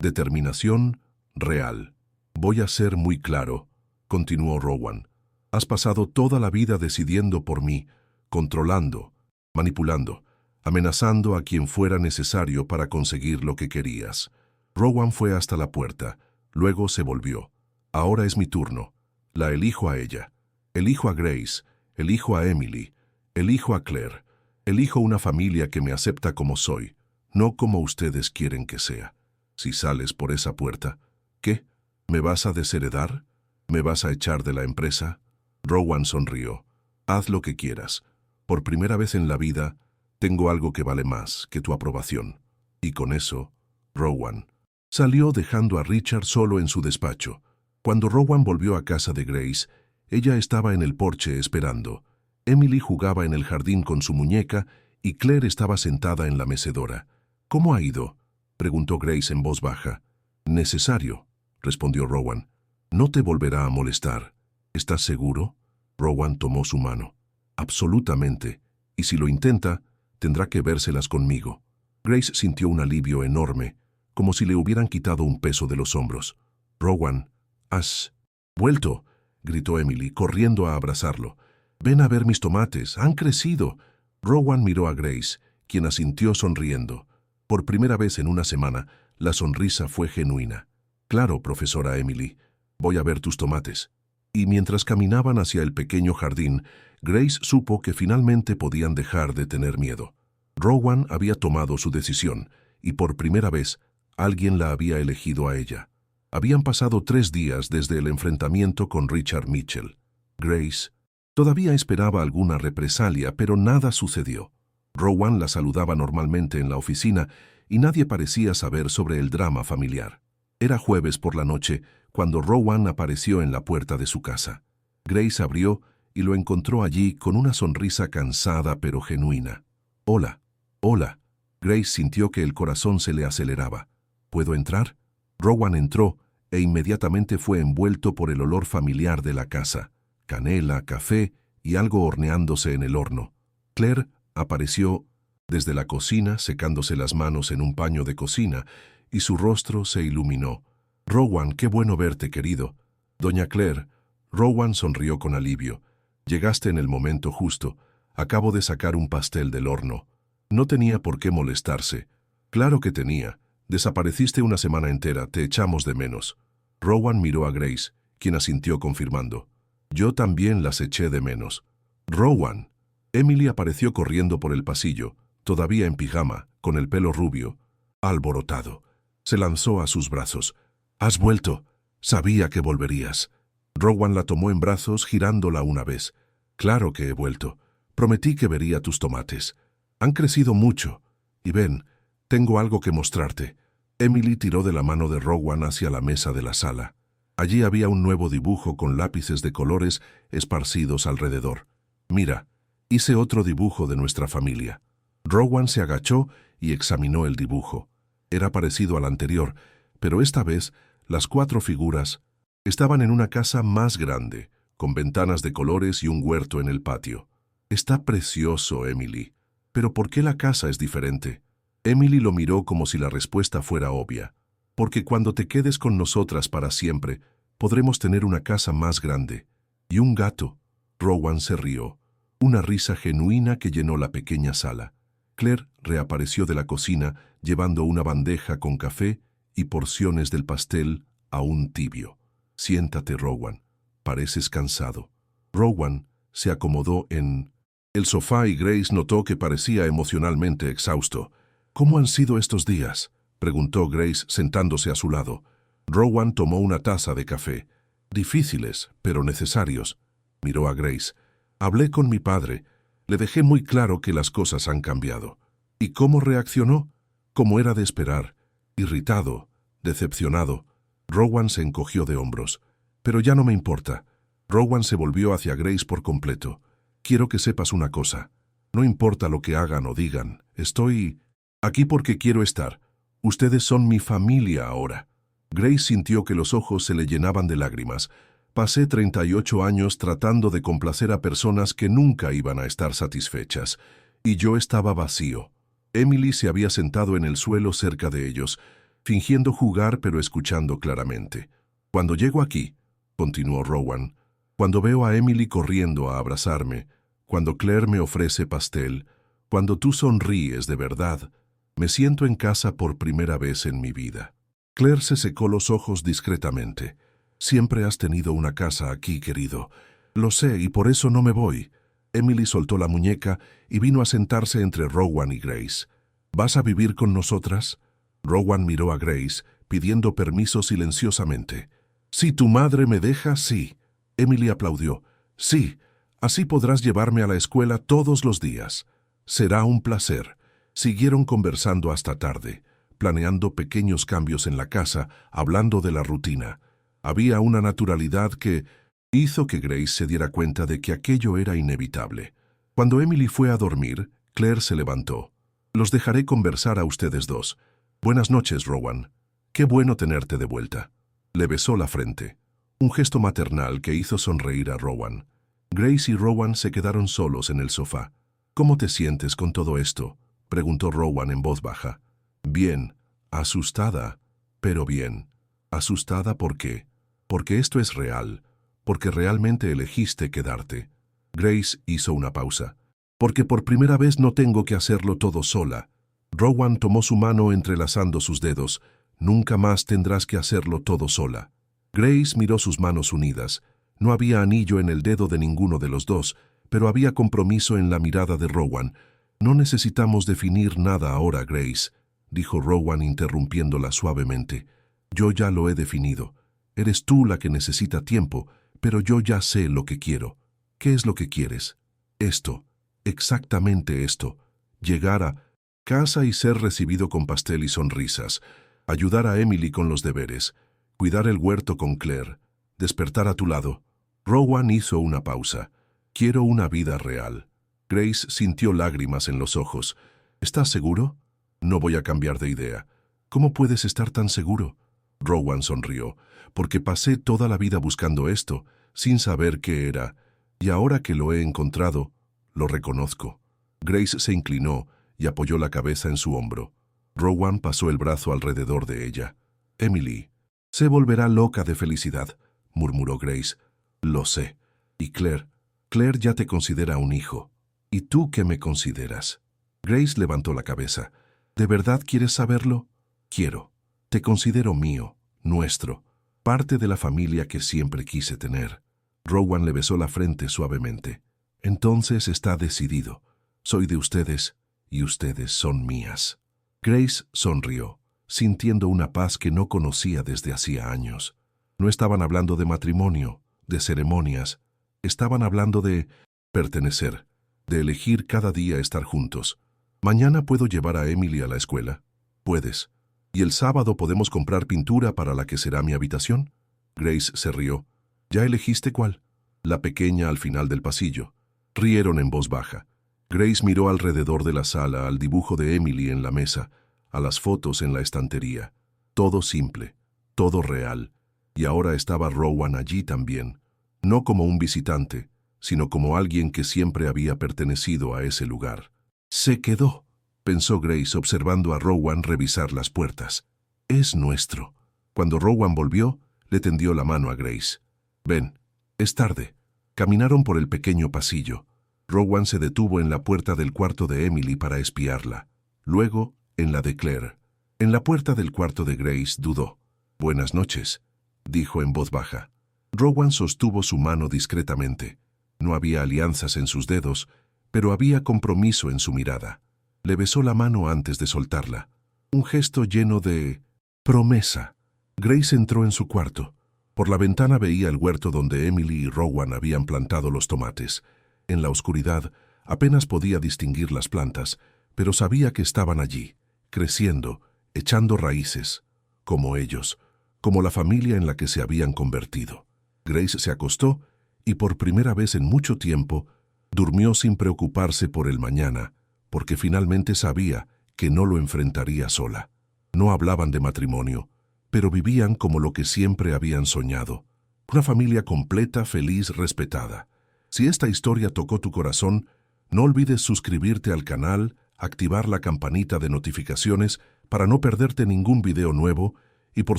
Determinación real. Voy a ser muy claro, continuó Rowan. Has pasado toda la vida decidiendo por mí, controlando, manipulando, amenazando a quien fuera necesario para conseguir lo que querías. Rowan fue hasta la puerta, luego se volvió. Ahora es mi turno. La elijo a ella. Elijo a Grace, elijo a Emily, elijo a Claire, elijo una familia que me acepta como soy, no como ustedes quieren que sea. Si sales por esa puerta, ¿qué? ¿Me vas a desheredar? ¿Me vas a echar de la empresa? Rowan sonrió. Haz lo que quieras. Por primera vez en la vida, tengo algo que vale más que tu aprobación. Y con eso, Rowan salió dejando a Richard solo en su despacho. Cuando Rowan volvió a casa de Grace, ella estaba en el porche esperando. Emily jugaba en el jardín con su muñeca y Claire estaba sentada en la mecedora. ¿Cómo ha ido?, preguntó Grace en voz baja. Necesario, respondió Rowan. No te volverá a molestar. ¿Estás seguro? Rowan tomó su mano. Absolutamente. Y si lo intenta, tendrá que vérselas conmigo. Grace sintió un alivio enorme, como si le hubieran quitado un peso de los hombros. Rowan, ¿has vuelto?, gritó Emily, corriendo a abrazarlo. Ven a ver mis tomates, han crecido. Rowan miró a Grace, quien asintió sonriendo. Por primera vez en una semana, la sonrisa fue genuina. Claro, profesora Emily, voy a ver tus tomates. Y mientras caminaban hacia el pequeño jardín, Grace supo que finalmente podían dejar de tener miedo. Rowan había tomado su decisión, y por primera vez, alguien la había elegido a ella. Habían pasado 3 días desde el enfrentamiento con Richard Mitchell. Grace todavía esperaba alguna represalia, pero nada sucedió. Rowan la saludaba normalmente en la oficina y nadie parecía saber sobre el drama familiar. Era jueves por la noche cuando Rowan apareció en la puerta de su casa. Grace abrió y lo encontró allí con una sonrisa cansada pero genuina. «Hola, hola». Grace sintió que el corazón se le aceleraba. «¿Puedo entrar?». Rowan entró e inmediatamente fue envuelto por el olor familiar de la casa. Canela, café y algo horneándose en el horno. Claire apareció desde la cocina secándose las manos en un paño de cocina y su rostro se iluminó. «Rowan, qué bueno verte, querido». «Doña Claire». Rowan sonrió con alivio. «Llegaste en el momento justo. Acabo de sacar un pastel del horno». No tenía por qué molestarse. Claro que tenía. Desapareciste una semana entera, te echamos de menos. Rowan miró a Grace, quien asintió confirmando. Yo también las eché de menos. Rowan. Emily apareció corriendo por el pasillo, todavía en pijama, con el pelo rubio, alborotado. Se lanzó a sus brazos. «Has vuelto. Sabía que volverías». Rowan la tomó en brazos, girándola una vez. «Claro que he vuelto. Prometí que vería tus tomates. Han crecido mucho. Y ven, tengo algo que mostrarte». Emily tiró de la mano de Rowan hacia la mesa de la sala. Allí había un nuevo dibujo con lápices de colores esparcidos alrededor. «Mira, hice otro dibujo de nuestra familia». Rowan se agachó y examinó el dibujo. Era parecido al anterior, pero esta vez las 4 figuras estaban en una casa más grande, con ventanas de colores y un huerto en el patio. «Está precioso, Emily. Pero ¿por qué la casa es diferente?». Emily lo miró como si la respuesta fuera obvia. Porque cuando te quedes con nosotras para siempre, podremos tener una casa más grande. Y un gato. Rowan se rió. Una risa genuina que llenó la pequeña sala. Claire reapareció de la cocina llevando una bandeja con café y porciones del pastel aún tibio. Siéntate, Rowan. Pareces cansado. Rowan se acomodó en el sofá y Grace notó que parecía emocionalmente exhausto. ¿Cómo han sido estos días?, preguntó Grace sentándose a su lado. Rowan tomó una taza de café. Difíciles, pero necesarios. Miró a Grace. Hablé con mi padre. Le dejé muy claro que las cosas han cambiado. ¿Y cómo reaccionó? Como era de esperar. Irritado, decepcionado. Rowan se encogió de hombros. Pero ya no me importa. Rowan se volvió hacia Grace por completo. Quiero que sepas una cosa. No importa lo que hagan o digan. Estoy aquí porque quiero estar. Ustedes son mi familia ahora. Grace sintió que los ojos se le llenaban de lágrimas. Pasé 38 años tratando de complacer a personas que nunca iban a estar satisfechas. Y yo estaba vacío. Emily se había sentado en el suelo cerca de ellos, fingiendo jugar pero escuchando claramente. Cuando llego aquí, continuó Rowan, cuando veo a Emily corriendo a abrazarme, cuando Claire me ofrece pastel, cuando tú sonríes de verdad, me siento en casa por primera vez en mi vida. Claire se secó los ojos discretamente. Siempre has tenido una casa aquí, querido. Lo sé, y por eso no me voy. Emily soltó la muñeca y vino a sentarse entre Rowan y Grace. ¿Vas a vivir con nosotras? Rowan miró a Grace, pidiendo permiso silenciosamente. Si tu madre me deja, sí. Emily aplaudió. Sí, así podrás llevarme a la escuela todos los días. Será un placer. Siguieron conversando hasta tarde, planeando pequeños cambios en la casa, hablando de la rutina. Había una naturalidad que hizo que Grace se diera cuenta de que aquello era inevitable. Cuando Emily fue a dormir, Claire se levantó. Los dejaré conversar a ustedes dos. Buenas noches, Rowan. Qué bueno tenerte de vuelta. Le besó la frente. Un gesto maternal que hizo sonreír a Rowan. Grace y Rowan se quedaron solos en el sofá. ¿Cómo te sientes con todo esto?, preguntó Rowan en voz baja. Bien. Asustada, pero bien. ¿Asustada por qué? Porque esto es real. Porque realmente elegiste quedarte. Grace hizo una pausa. Porque por primera vez no tengo que hacerlo todo sola. Rowan tomó su mano entrelazando sus dedos. Nunca más tendrás que hacerlo todo sola. Grace miró sus manos unidas. No había anillo en el dedo de ninguno de los dos, pero había compromiso en la mirada de Rowan. No necesitamos definir nada ahora, Grace, dijo Rowan interrumpiéndola suavemente. Yo ya lo he definido. Eres tú la que necesita tiempo, pero yo ya sé lo que quiero. ¿Qué es lo que quieres? Esto, exactamente esto. Llegar a casa y ser recibido con pastel y sonrisas. Ayudar a Emily con los deberes. Cuidar el huerto con Claire. Despertar a tu lado. Rowan hizo una pausa. Quiero una vida real. Grace sintió lágrimas en los ojos. ¿Estás seguro? No voy a cambiar de idea. ¿Cómo puedes estar tan seguro? Rowan sonrió. Porque pasé toda la vida buscando esto, sin saber qué era, y ahora que lo he encontrado, lo reconozco. Grace se inclinó y apoyó la cabeza en su hombro. Rowan pasó el brazo alrededor de ella. Emily, se volverá loca de felicidad, murmuró Grace. Lo sé. Y Claire ya te considera un hijo. ¿Y tú qué me consideras? Grace levantó la cabeza. ¿De verdad quieres saberlo? Quiero. Te considero mío, nuestro, parte de la familia que siempre quise tener. Rowan le besó la frente suavemente. Entonces está decidido. Soy de ustedes y ustedes son mías. Grace sonrió, sintiendo una paz que no conocía desde hacía años. No estaban hablando de matrimonio, de ceremonias. Estaban hablando de pertenecer, de elegir cada día estar juntos. ¿Mañana puedo llevar a Emily a la escuela? Puedes. ¿Y el sábado podemos comprar pintura para la que será mi habitación? Grace se rió. ¿Ya elegiste cuál? La pequeña al final del pasillo. Rieron en voz baja. Grace miró alrededor de la sala al dibujo de Emily en la mesa, a las fotos en la estantería. Todo simple, todo real. Y ahora estaba Rowan allí también, no como un visitante, sino como alguien que siempre había pertenecido a ese lugar. Se quedó. pensó Grace observando a Rowan revisar las puertas. Es nuestro. Cuando Rowan volvió, le tendió la mano a Grace. Ven, es tarde. Caminaron por el pequeño pasillo. Rowan se detuvo en la puerta del cuarto de Emily para espiarla. Luego, en la de Claire. En la puerta del cuarto de Grace dudó. Buenas noches, dijo en voz baja. Rowan sostuvo su mano discretamente. No había alianzas en sus dedos, pero había compromiso en su mirada. Le besó la mano antes de soltarla. Un gesto lleno de promesa. Grace entró en su cuarto. Por la ventana veía el huerto donde Emily y Rowan habían plantado los tomates. En la oscuridad apenas podía distinguir las plantas, pero sabía que estaban allí, creciendo, echando raíces, como ellos, como la familia en la que se habían convertido. Grace se acostó y por primera vez en mucho tiempo durmió sin preocuparse por el mañana, porque finalmente sabía que no lo enfrentaría sola. No hablaban de matrimonio, pero vivían como lo que siempre habían soñado. Una familia completa, feliz, respetada. Si esta historia tocó tu corazón, no olvides suscribirte al canal, activar la campanita de notificaciones para no perderte ningún video nuevo y, por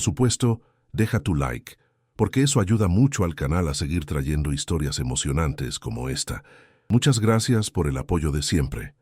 supuesto, deja tu like, porque eso ayuda mucho al canal a seguir trayendo historias emocionantes como esta. Muchas gracias por el apoyo de siempre.